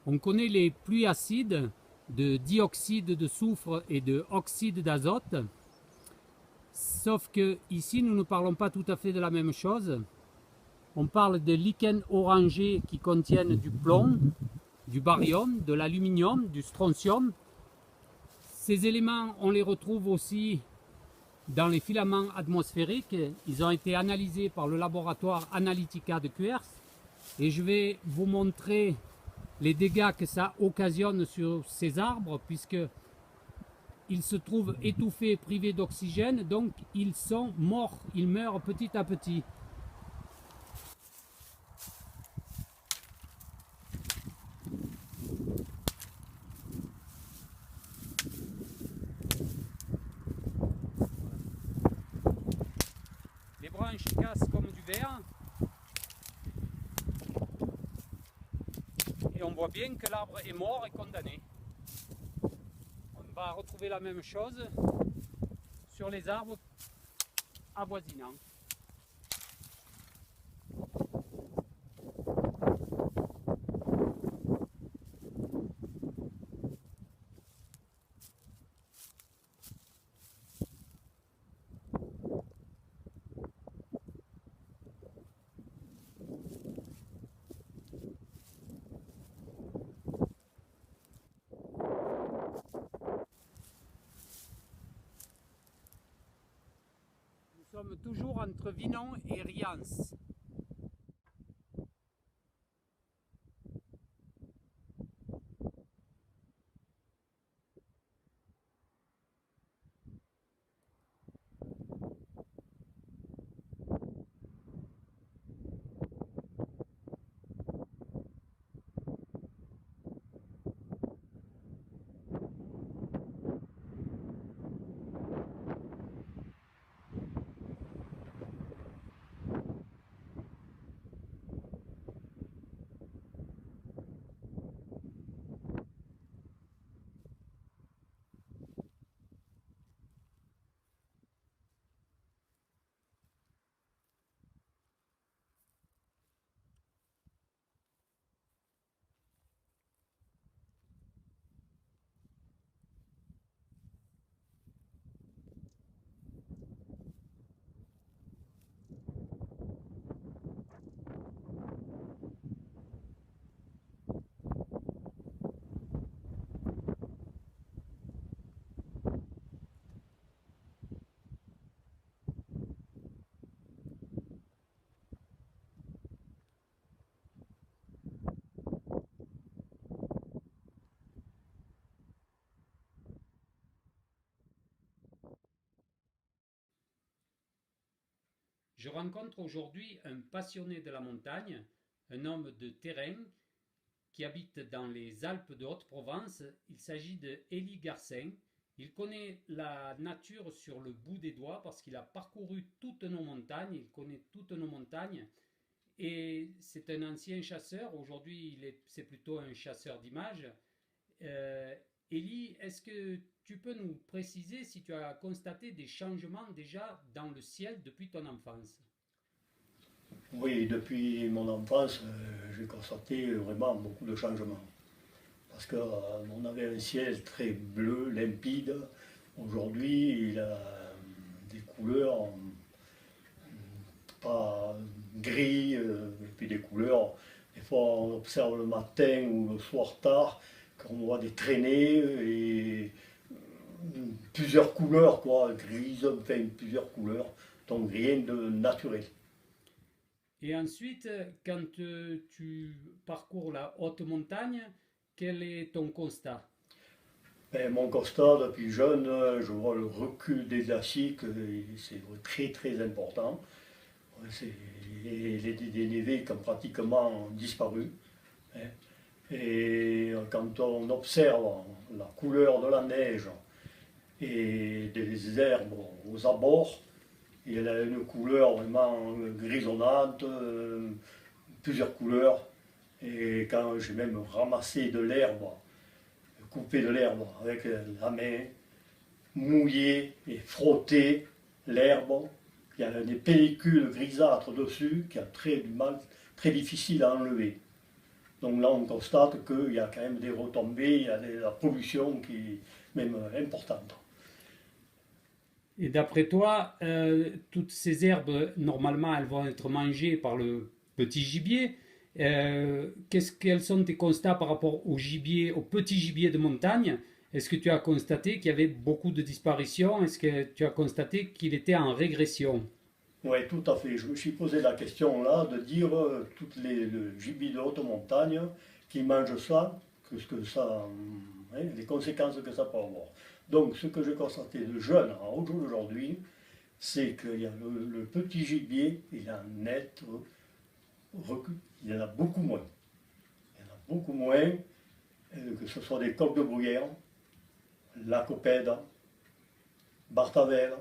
On connaît les pluies acides de dioxyde de soufre et de oxyde d'azote. Sauf que ici, nous ne parlons pas tout à fait de la même chose. On parle de lichens orangés qui contiennent du plomb, du baryum, de l'aluminium, du strontium. Ces éléments, on les retrouve aussi dans les filaments atmosphériques. Ils ont été analysés par le laboratoire Analytica de Cuers. Et je vais vous montrer les dégâts que ça occasionne sur ces arbres, puisqu'ils se trouvent étouffés, privés d'oxygène, donc ils sont morts, ils meurent petit à petit. bien que l'arbre est mort et condamné. On va retrouver la même chose sur les arbres avoisinants. Nous sommes toujours entre Vinon et Riance. Je rencontre aujourd'hui un passionné de la montagne, un homme de terrain qui habite dans les Alpes de Haute-Provence. Il s'agit de Élie Garcin. Il connaît la nature sur le bout des doigts parce qu'il a parcouru toutes nos montagnes, il connaît toutes nos montagnes et c'est un ancien chasseur. Aujourd'hui, c'est plutôt un chasseur d'images. Élie, est-ce que tu peux nous préciser si tu as constaté des changements déjà dans le ciel depuis ton enfance? Oui, depuis mon enfance, j'ai constaté vraiment beaucoup de changements. Parce qu'on avait un ciel très bleu, limpide. Aujourd'hui, il a des couleurs pas gris, et puis des couleurs. Des fois, on observe le matin ou le soir tard, qu'on voit des traînées et plusieurs couleurs, quoi, grises, enfin plusieurs couleurs, donc rien de naturel. Et ensuite, quand tu parcours la haute montagne, quel est ton constat? Mon constat, depuis jeune, je vois le recul des glaciers, c'est très très important. Les dénivés qui ont pratiquement disparu. Et quand on observe la couleur de la neige et des herbes aux abords, il a une couleur vraiment grisonnante, plusieurs couleurs. Et quand j'ai même ramassé de l'herbe, coupé de l'herbe avec la main, mouillé et frotté l'herbe, il y a des pellicules grisâtres dessus qui sont très difficiles à enlever. Donc là, on constate qu'il y a quand même des retombées, il y a de la pollution qui est même importante. Et d'après toi, toutes ces herbes, normalement, elles vont être mangées par le petit gibier. Quels sont tes constats par rapport au gibier, au petit gibier de montagne? Est-ce que tu as constaté qu'il y avait beaucoup de disparitions? Est-ce que tu as constaté qu'il était en régression? Oui, tout à fait. Je me suis posé la question là de dire le gibier de haute montagne qui mange ça, les conséquences que ça peut avoir. Donc, ce que j'ai constaté de jeune au jour d'aujourd'hui, c'est qu'il y a le petit gibier, il a un net recul. Il y en a beaucoup moins. Il y en a beaucoup moins, que ce soit des coqs de bruyère, lacopède, bartavel,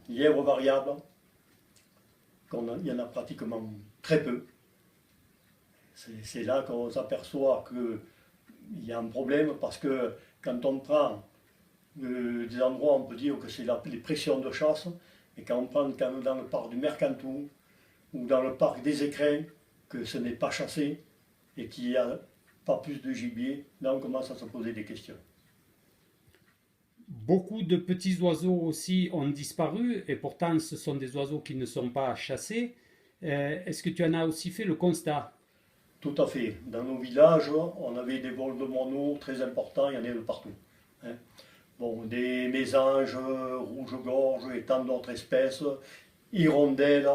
lièvre variable, il y en a pratiquement très peu. C'est là qu'on s'aperçoit qu'il y a un problème, parce que quand on prend des endroits, on peut dire que c'est les pressions de chasse, et quand on prend dans le parc du Mercantour ou dans le parc des Écrins, que ce n'est pas chassé et qu'il n'y a pas plus de gibier, là on commence à se poser des questions. Beaucoup de petits oiseaux aussi ont disparu, et pourtant ce sont des oiseaux qui ne sont pas chassés. Est-ce que tu en as aussi fait le constat? Tout à fait. Dans nos villages, on avait des vols de moineaux très importants, il y en a de partout. Hein. Bon, des mésanges, rouge-gorge et tant d'autres espèces, hirondelles,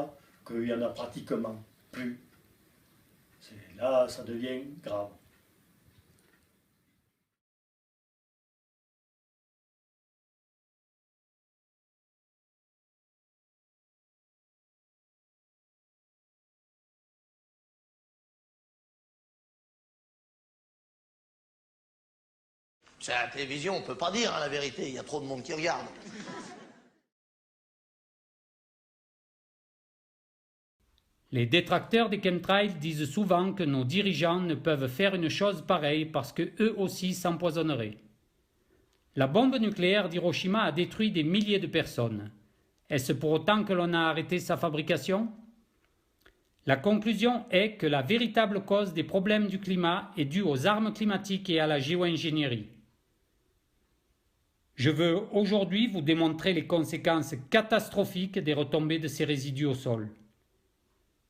qu'il n'y en a pratiquement plus. Là, ça devient grave. C'est à la télévision, on peut pas dire la vérité, il y a trop de monde qui regarde. Les détracteurs des chemtrails disent souvent que nos dirigeants ne peuvent faire une chose pareille parce qu'eux aussi s'empoisonneraient. La bombe nucléaire d'Hiroshima a détruit des milliers de personnes. Est-ce pour autant que l'on a arrêté sa fabrication? La conclusion est que la véritable cause des problèmes du climat est due aux armes climatiques et à la géo-ingénierie. Je veux aujourd'hui vous démontrer les conséquences catastrophiques des retombées de ces résidus au sol.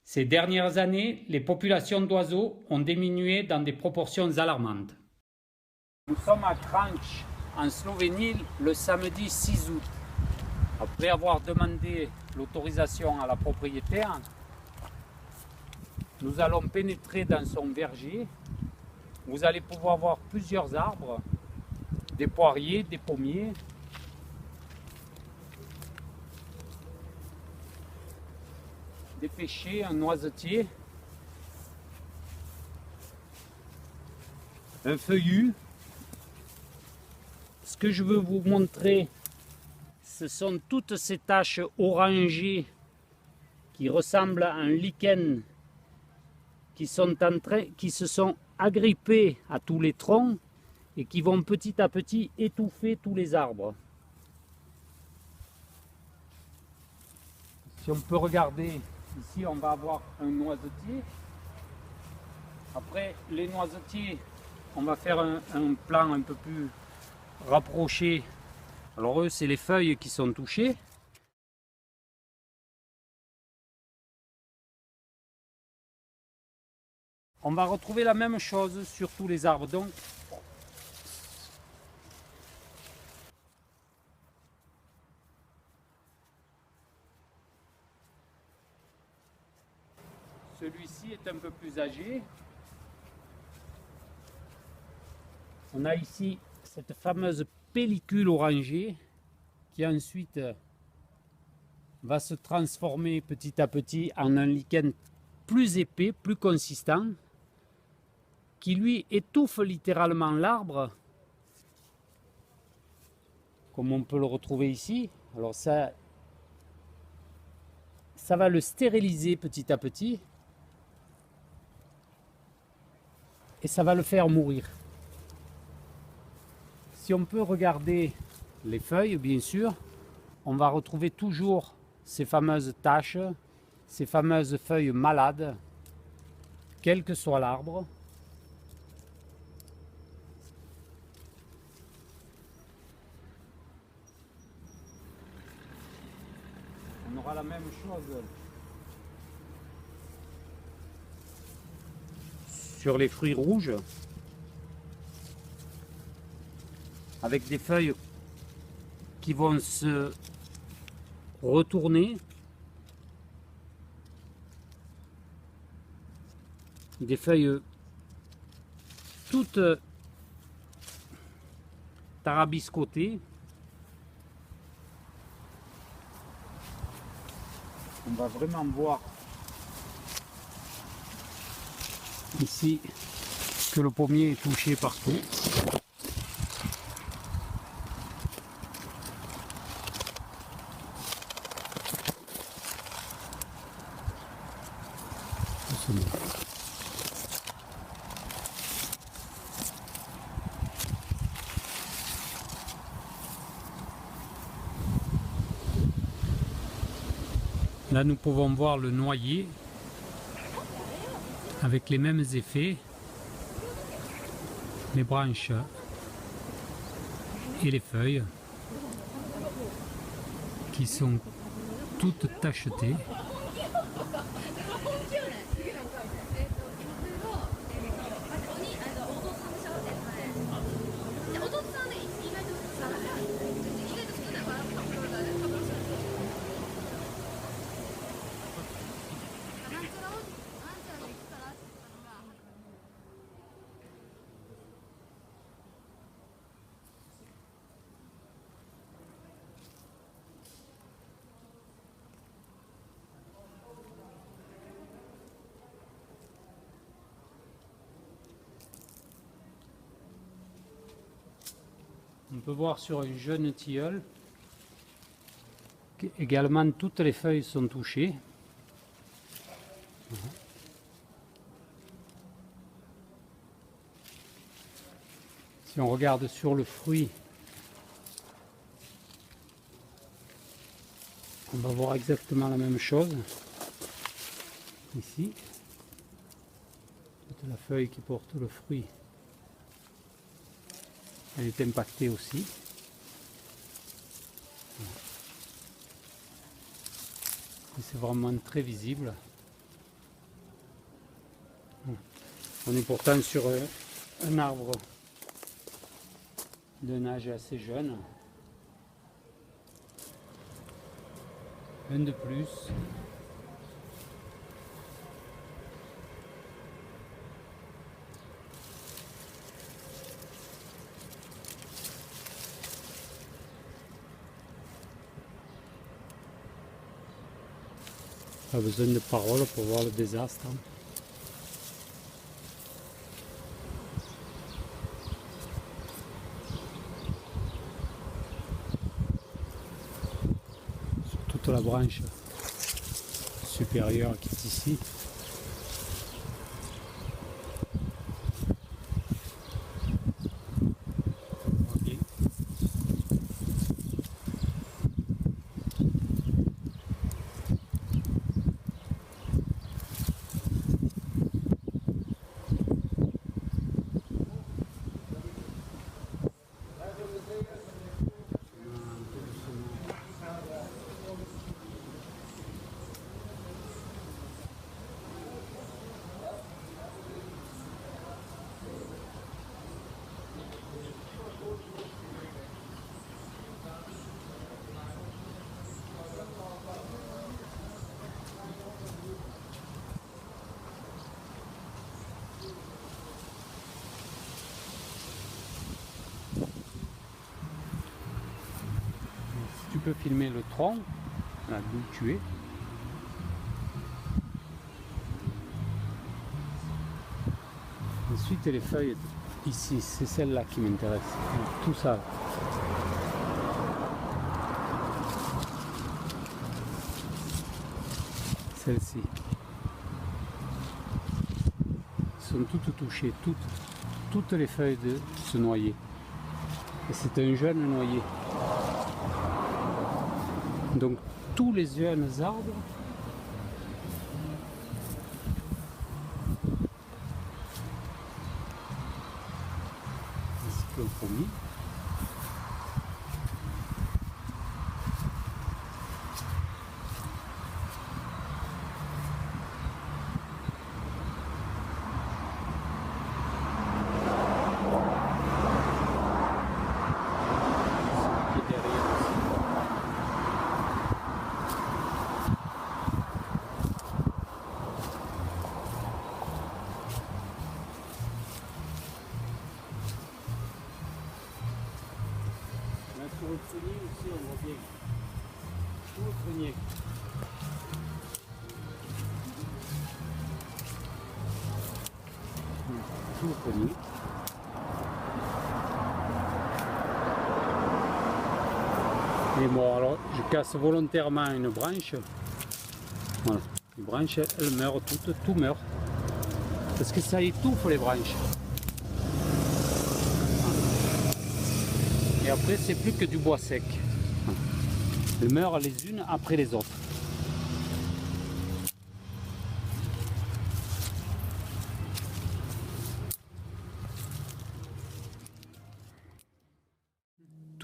Ces dernières années, les populations d'oiseaux ont diminué dans des proportions alarmantes. Nous sommes à Kranj, en Slovénie, le samedi 6 août. Après avoir demandé l'autorisation à la propriétaire, nous allons pénétrer dans son verger. Vous allez pouvoir voir plusieurs arbres, des poiriers, des pommiers. Des pêchers, un noisetier, un feuillu. Ce que je veux vous montrer, ce sont toutes ces taches orangées qui ressemblent à un lichen qui se sont agrippées à tous les troncs et qui vont petit à petit étouffer tous les arbres. Si on peut regarder, ici on va avoir un noisetier. Après les noisetiers, on va faire un plan un peu plus rapproché. Alors eux, c'est les feuilles qui sont touchées. On va retrouver la même chose sur tous les arbres. Donc, celui-ci est un peu plus âgé. On a ici cette fameuse pellicule orangée qui ensuite va se transformer petit à petit en un lichen plus épais, plus consistant, qui lui étouffe littéralement l'arbre, comme on peut le retrouver ici. Alors ça va le stériliser petit à petit et ça va le faire mourir. Si on peut regarder les feuilles, bien sûr, on va retrouver toujours ces fameuses taches, ces fameuses feuilles malades, quel que soit l'arbre. On aura la même chose sur les fruits rouges, avec des feuilles qui vont se retourner, des feuilles toutes tarabiscotées. On va vraiment voir ici que le pommier est touché partout. Là, nous pouvons voir le noyer avec les mêmes effets, les branches et les feuilles qui sont toutes tachetées. On peut voir sur un jeune tilleul qu'également toutes les feuilles sont touchées. Si on regarde sur le fruit, on va voir exactement la même chose. Ici, toute la feuille qui porte le fruit, elle est impactée aussi. Et c'est vraiment très visible. On est pourtant sur un arbre d'un âge assez jeune. Un de plus. Pas besoin de paroles pour voir le désastre. Sur toute la branche supérieure qui est ici. Tu peux filmer le tronc, là d'où tu es. Ensuite les feuilles ici, c'est celle-là qui m'intéresse. Tout ça. Celles-ci. Sont toutes touchées, toutes les feuilles de ce noyer. Et c'est un jeune noyer. Donc tous les jeunes arbres ainsi que le premier. Sur le prunier aussi, on voit bien. Tout le prunier. Tout le prunier. Et bon, alors, je casse volontairement une branche. Voilà. Les branches, elles meurent toutes, tout meurt. Parce que ça étouffe les branches. Et après, c'est plus que du bois sec. Elles meurent les unes après les autres.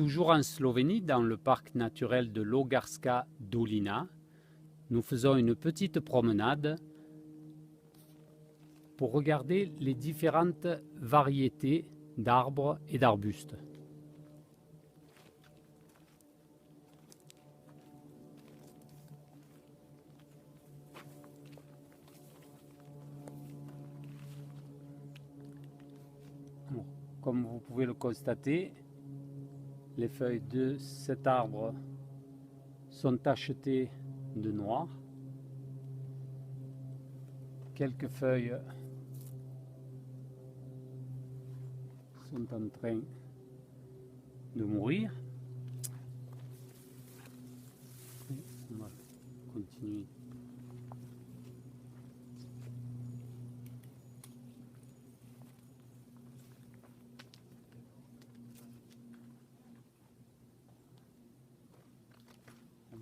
Toujours en Slovénie, dans le parc naturel de Logarska Dolina, nous faisons une petite promenade pour regarder les différentes variétés d'arbres et d'arbustes. Comme vous pouvez le constater, les feuilles de cet arbre sont tachetées de noir. Quelques feuilles sont en train de mourir. On va continuer.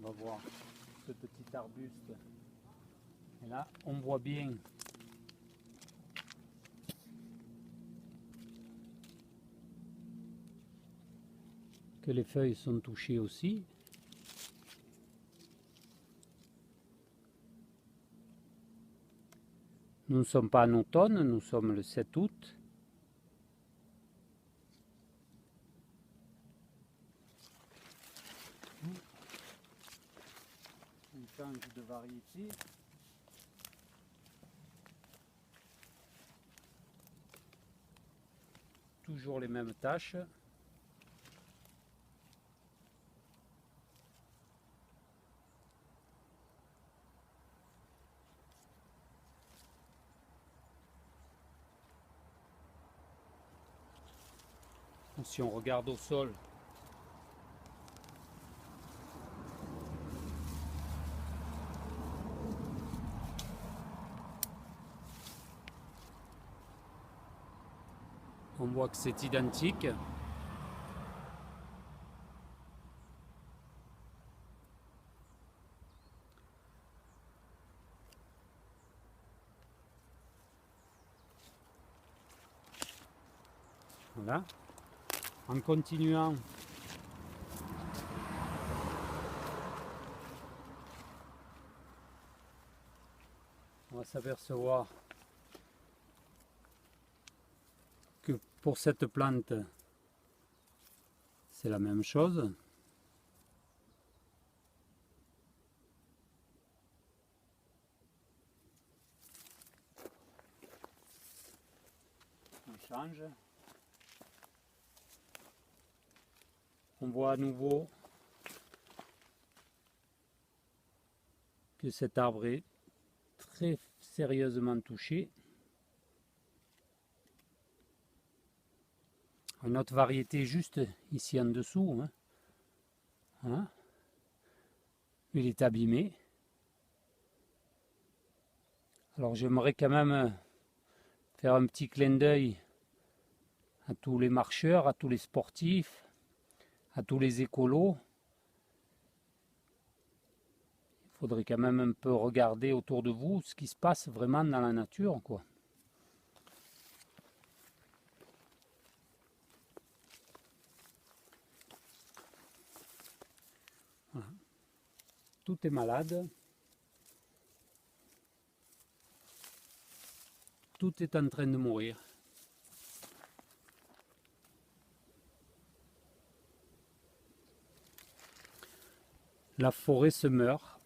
On va voir ce petit arbuste. Et là, on voit bien que les feuilles sont touchées aussi. Nous ne sommes pas en automne, nous sommes le 7 août. On change de variété. Toujours les mêmes taches. Si on regarde au sol, on voit que c'est identique. Voilà. En continuant, on va s'apercevoir que pour cette plante, c'est la même chose. On change. On voit à nouveau que cet arbre est très sérieusement touché. Une autre variété juste ici en dessous. Hein. Voilà. Il est abîmé. Alors j'aimerais quand même faire un petit clin d'œil à tous les marcheurs, à tous les sportifs, à tous les écolos. Il faudrait quand même un peu regarder autour de vous ce qui se passe vraiment dans la nature, quoi. Voilà. Tout est malade. Tout est en train de mourir. La forêt se meurt.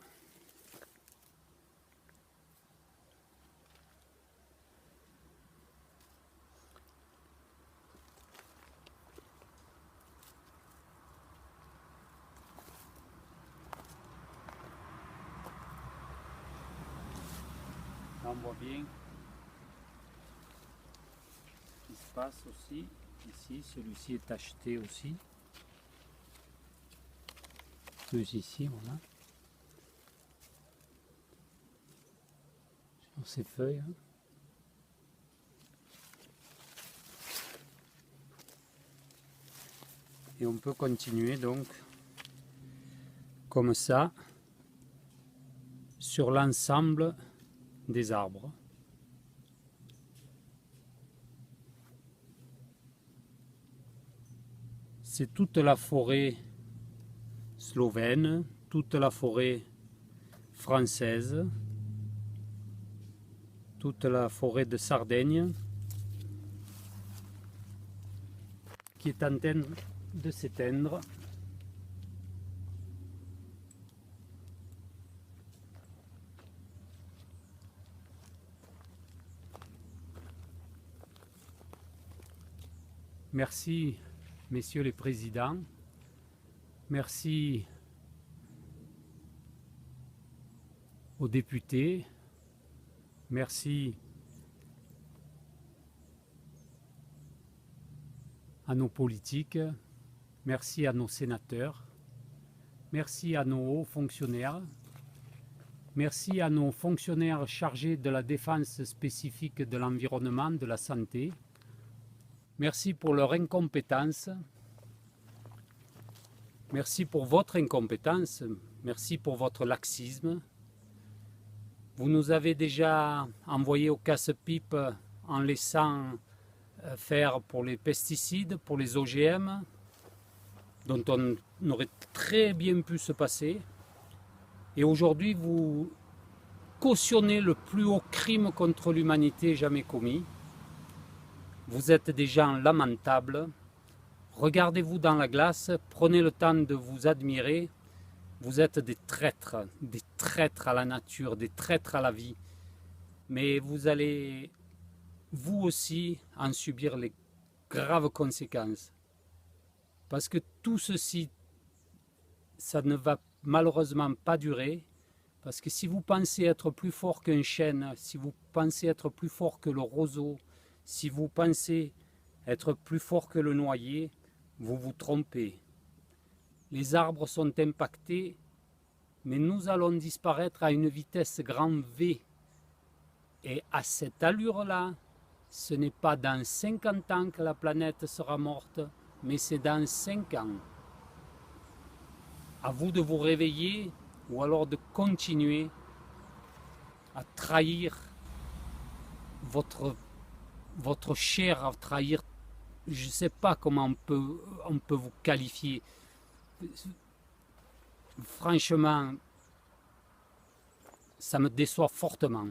Là, on voit bien ce qui se passe aussi. Ici, celui-ci est tacheté aussi. Plus ici, voilà. Sur ces feuilles. Hein. Et on peut continuer donc comme ça sur l'ensemble des arbres. c'est toute la forêt slovène, toute la forêt française, toute la forêt de Sardaigne qui est en train de s'éteindre. Merci, messieurs les présidents. Merci aux députés. Merci à nos politiques. Merci à nos sénateurs. Merci à nos hauts fonctionnaires. Merci à nos fonctionnaires chargés de la défense spécifique de l'environnement, de la santé. Merci pour leur incompétence. Merci pour votre incompétence. Merci pour votre laxisme. Vous nous avez déjà envoyé au casse-pipe en laissant faire pour les pesticides, pour les OGM, dont on aurait très bien pu se passer. Et aujourd'hui, vous cautionnez le plus haut crime contre l'humanité jamais commis. Vous êtes des gens lamentables. Regardez-vous dans la glace, prenez le temps de vous admirer. Vous êtes des traîtres à la nature, des traîtres à la vie. Mais vous allez, vous aussi, en subir les graves conséquences. Parce que tout ceci, ça ne va malheureusement pas durer. Parce que si vous pensez être plus fort qu'un chêne, si vous pensez être plus fort que le roseau, si vous pensez être plus fort que le noyer, vous vous trompez. Les arbres sont impactés, mais nous allons disparaître à une vitesse grand V. Et à cette allure-là, ce n'est pas dans 50 ans que la planète sera morte, mais c'est dans 5 ans. À vous de vous réveiller ou alors de continuer à trahir votre chair, à trahir, je ne sais pas comment on peut vous qualifier. Franchement, ça me déçoit fortement.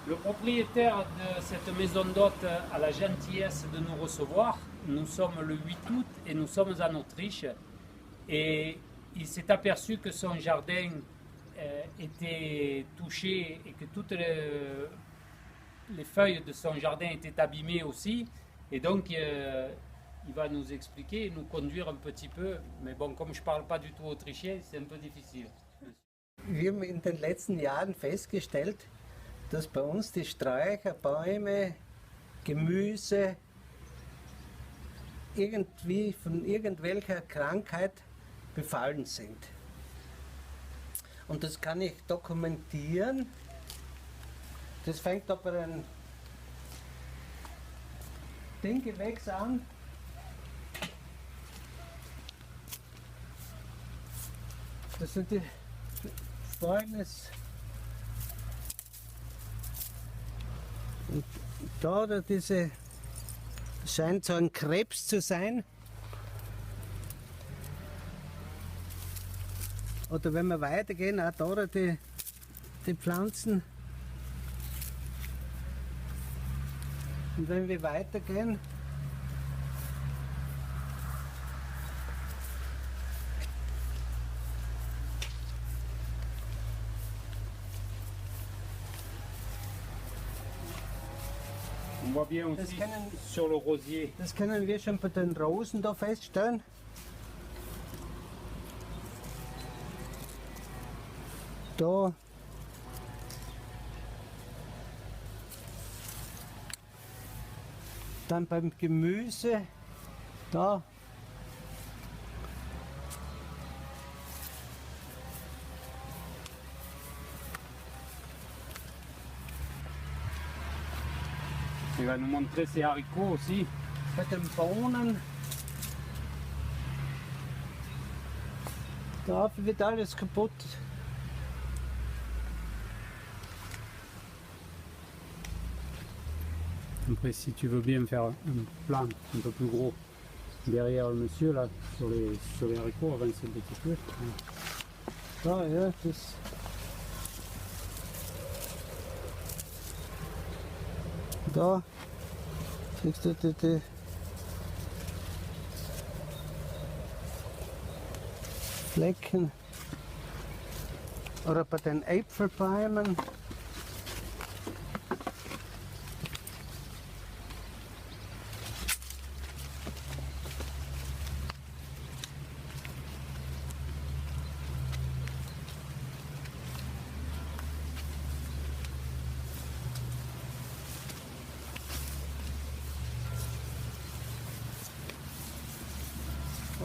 Le propriétaire de cette maison d'hôte a la gentillesse de nous recevoir. Nous sommes le 8 août et nous sommes en Autriche. Et il s'est aperçu que son jardin était touché et que toutes les feuilles de son jardin étaient abîmées aussi. Et donc, il va nous expliquer et nous conduire un petit peu. Mais bon, comme je ne parle pas du tout autrichien, c'est un peu difficile. Wir haben in den letzten Jahren festgestellt, dass bei uns die Sträucher, Bäume, Gemüse irgendwie von irgendwelcher Krankheit befallen sind. Und das kann ich dokumentieren. Das fängt da bei einem Dinggewächs an. Das sind die Folgendes. Und da diese scheint so ein Krebs zu sein. Oder wenn wir weitergehen, auch da die Pflanzen. Und wenn wir weitergehen, On voit bien aussi sur le rosier. Das können wir schon bei den Rosen da feststellen. Da dann beim Gemüse da Il va nous montrer ses haricots aussi. Bei den Bohnen da wird alles kaputt. Après, si tu veux bien faire un plan un peu plus gros derrière le monsieur, là, sur les haricots, avance un petit peu. Oh ja, das... Da siehst du die Flecken. Oder bei den Äpfelbäumen.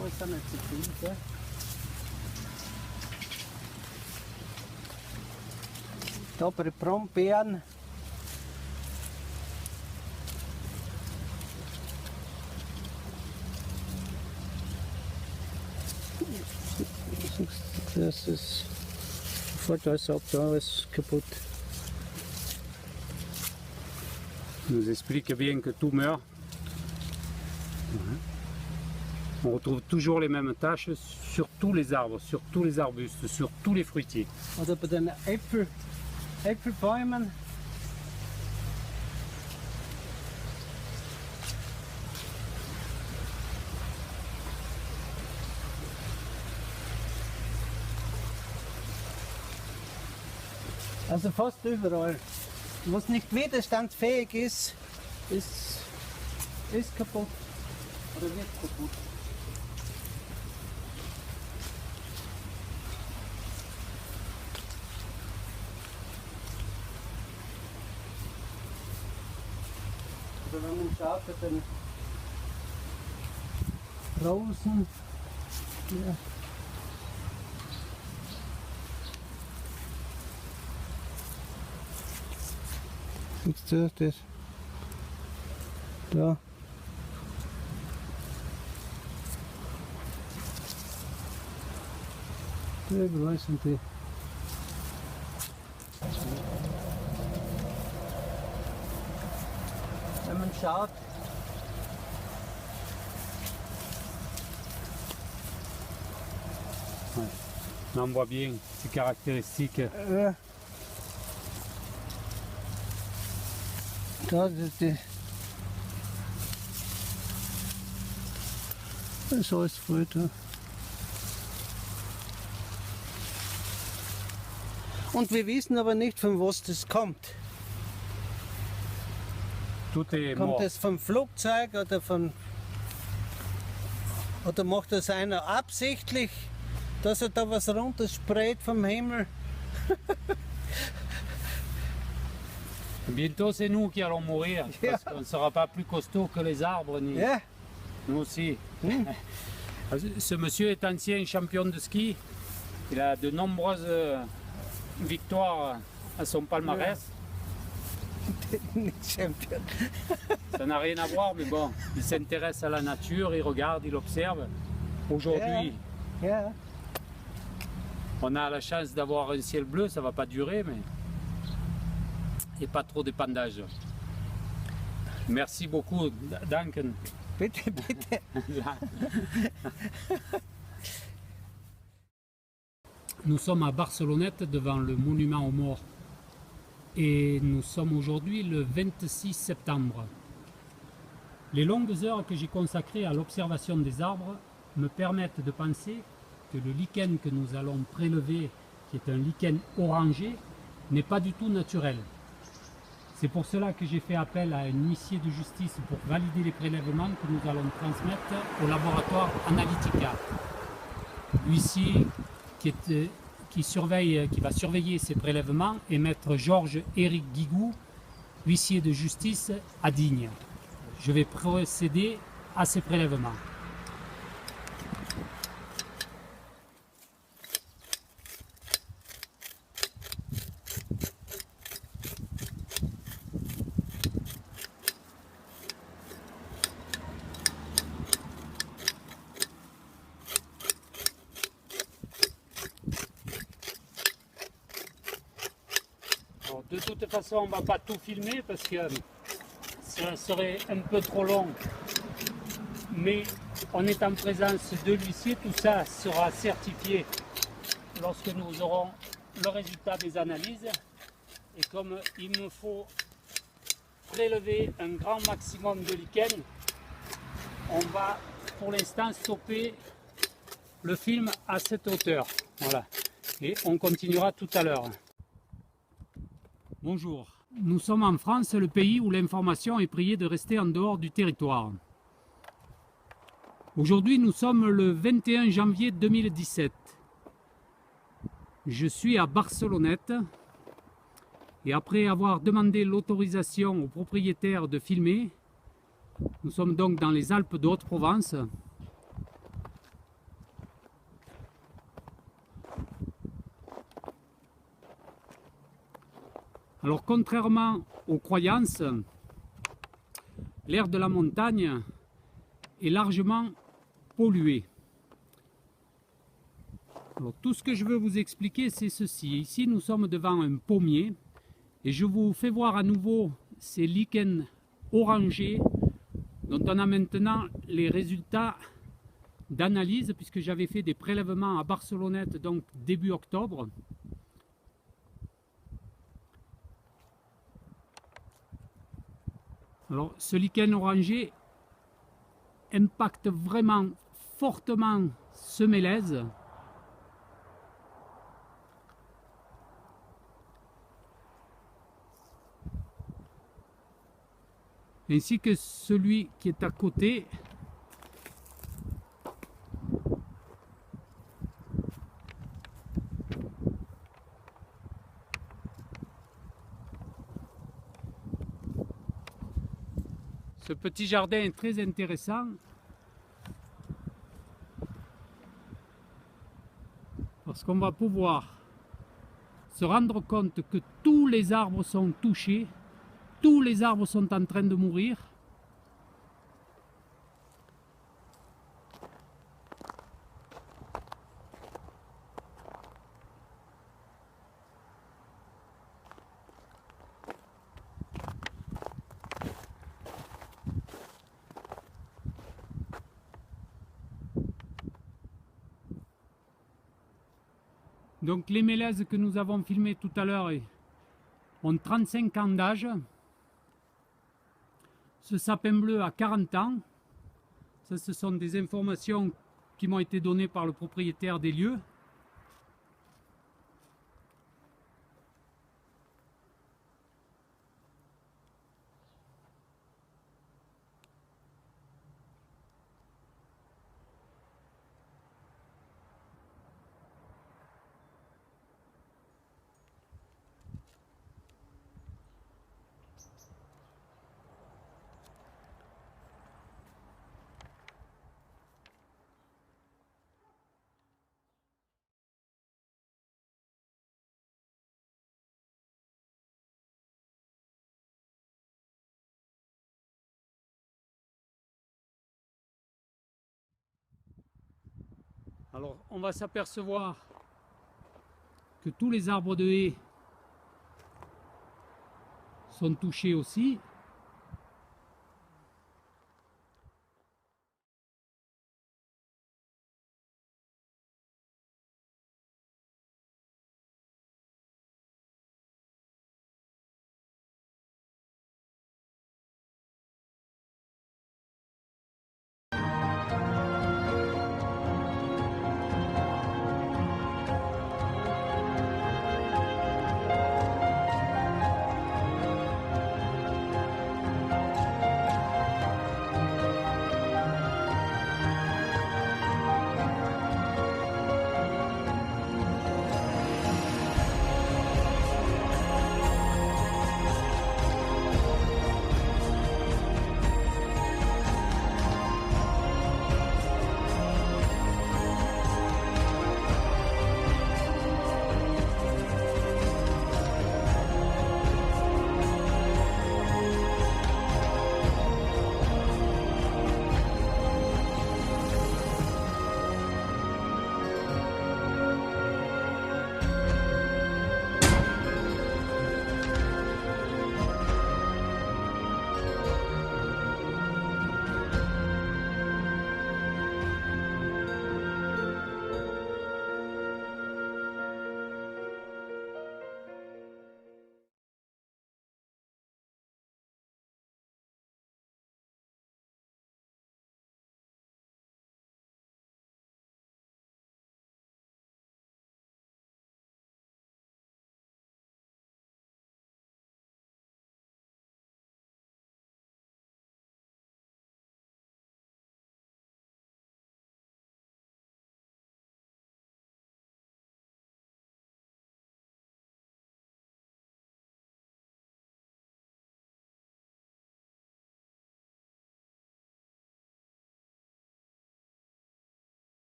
Oh, ist da nicht so viel, gell? Da bei den Brombeeren. Das ist sofort alles ab, da alles kaputt. Il nous explique bien que tout meurt. On retrouve toujours les mêmes taches sur tous les arbres, sur tous les arbustes, sur tous les fruitiers. Oder bei den Äpfelbäumen. Also fast überall. Was nicht widerstandsfähig ist, ist kaputt oder wird kaputt. Also wenn man schaut bei den Rosen, ja. Siehst du das? Da. Da überall sind die. Wenn man schaut, On voit bien ces caractéristiques. Da die. Das ist alles voll da. Und wir wissen aber nicht, von was das kommt. Kommt das vom Flugzeug oder macht das einer absichtlich, dass er da was runtersprayt vom Himmel? Bientôt c'est nous qui allons mourir, parce qu'on ne sera pas plus costaud que les arbres, ni nous aussi. Ce monsieur est ancien champion de ski, il a de nombreuses victoires à son palmarès. Ça n'a rien à voir, mais bon, il s'intéresse à la nature, il regarde, il observe. Aujourd'hui, on a la chance d'avoir un ciel bleu, ça ne va pas durer, mais il n'y a pas trop d'épandage. Merci beaucoup, Duncan. Bitte, bitte. Nous sommes à Barcelonnette devant le monument aux morts. Et nous sommes aujourd'hui le 26 septembre. Les longues heures que j'ai consacrées à l'observation des arbres me permettent de penser que le lichen que nous allons prélever, qui est un lichen orangé, n'est pas du tout naturel. C'est pour cela que j'ai fait appel à un huissier de justice pour valider les prélèvements que nous allons transmettre au laboratoire Analytica. L'huissier qui va surveiller ces prélèvements est maître Georges-Éric Guigou, huissier de justice à Digne. Je vais procéder à ces prélèvements. De toute façon, on ne va pas tout filmer parce que ça serait un peu trop long, mais on est en présence de l'huissier, tout ça sera certifié lorsque nous aurons le résultat des analyses. Et comme il me faut prélever un grand maximum de lichen, on va pour l'instant stopper le film à cette hauteur. Voilà. Et on continuera tout à l'heure. Bonjour. Nous sommes en France, le pays où l'information est priée de rester en dehors du territoire. Aujourd'hui, nous sommes le 21 janvier 2017. Je suis à Barcelonnette et après avoir demandé l'autorisation au propriétaire de filmer, nous sommes donc dans les Alpes de Haute-Provence. Alors contrairement aux croyances, l'air de la montagne est largement pollué. Alors, tout ce que je veux vous expliquer, c'est ceci. Ici, nous sommes devant un pommier et je vous fais voir à nouveau ces lichens orangés dont on a maintenant les résultats d'analyse puisque j'avais fait des prélèvements à Barcelonnette donc début octobre. Alors, ce lichen orangé impacte vraiment fortement ce mélèze. Ainsi que celui qui est à côté. Ce petit jardin est très intéressant parce qu'on va pouvoir se rendre compte que tous les arbres sont touchés, tous les arbres sont en train de mourir. Donc les mélèzes que nous avons filmés tout à l'heure ont 35 ans d'âge. Ce sapin bleu a 40 ans. Ça, ce sont des informations qui m'ont été données par le propriétaire des lieux. Alors on va s'apercevoir que tous les arbres de haies sont touchés aussi.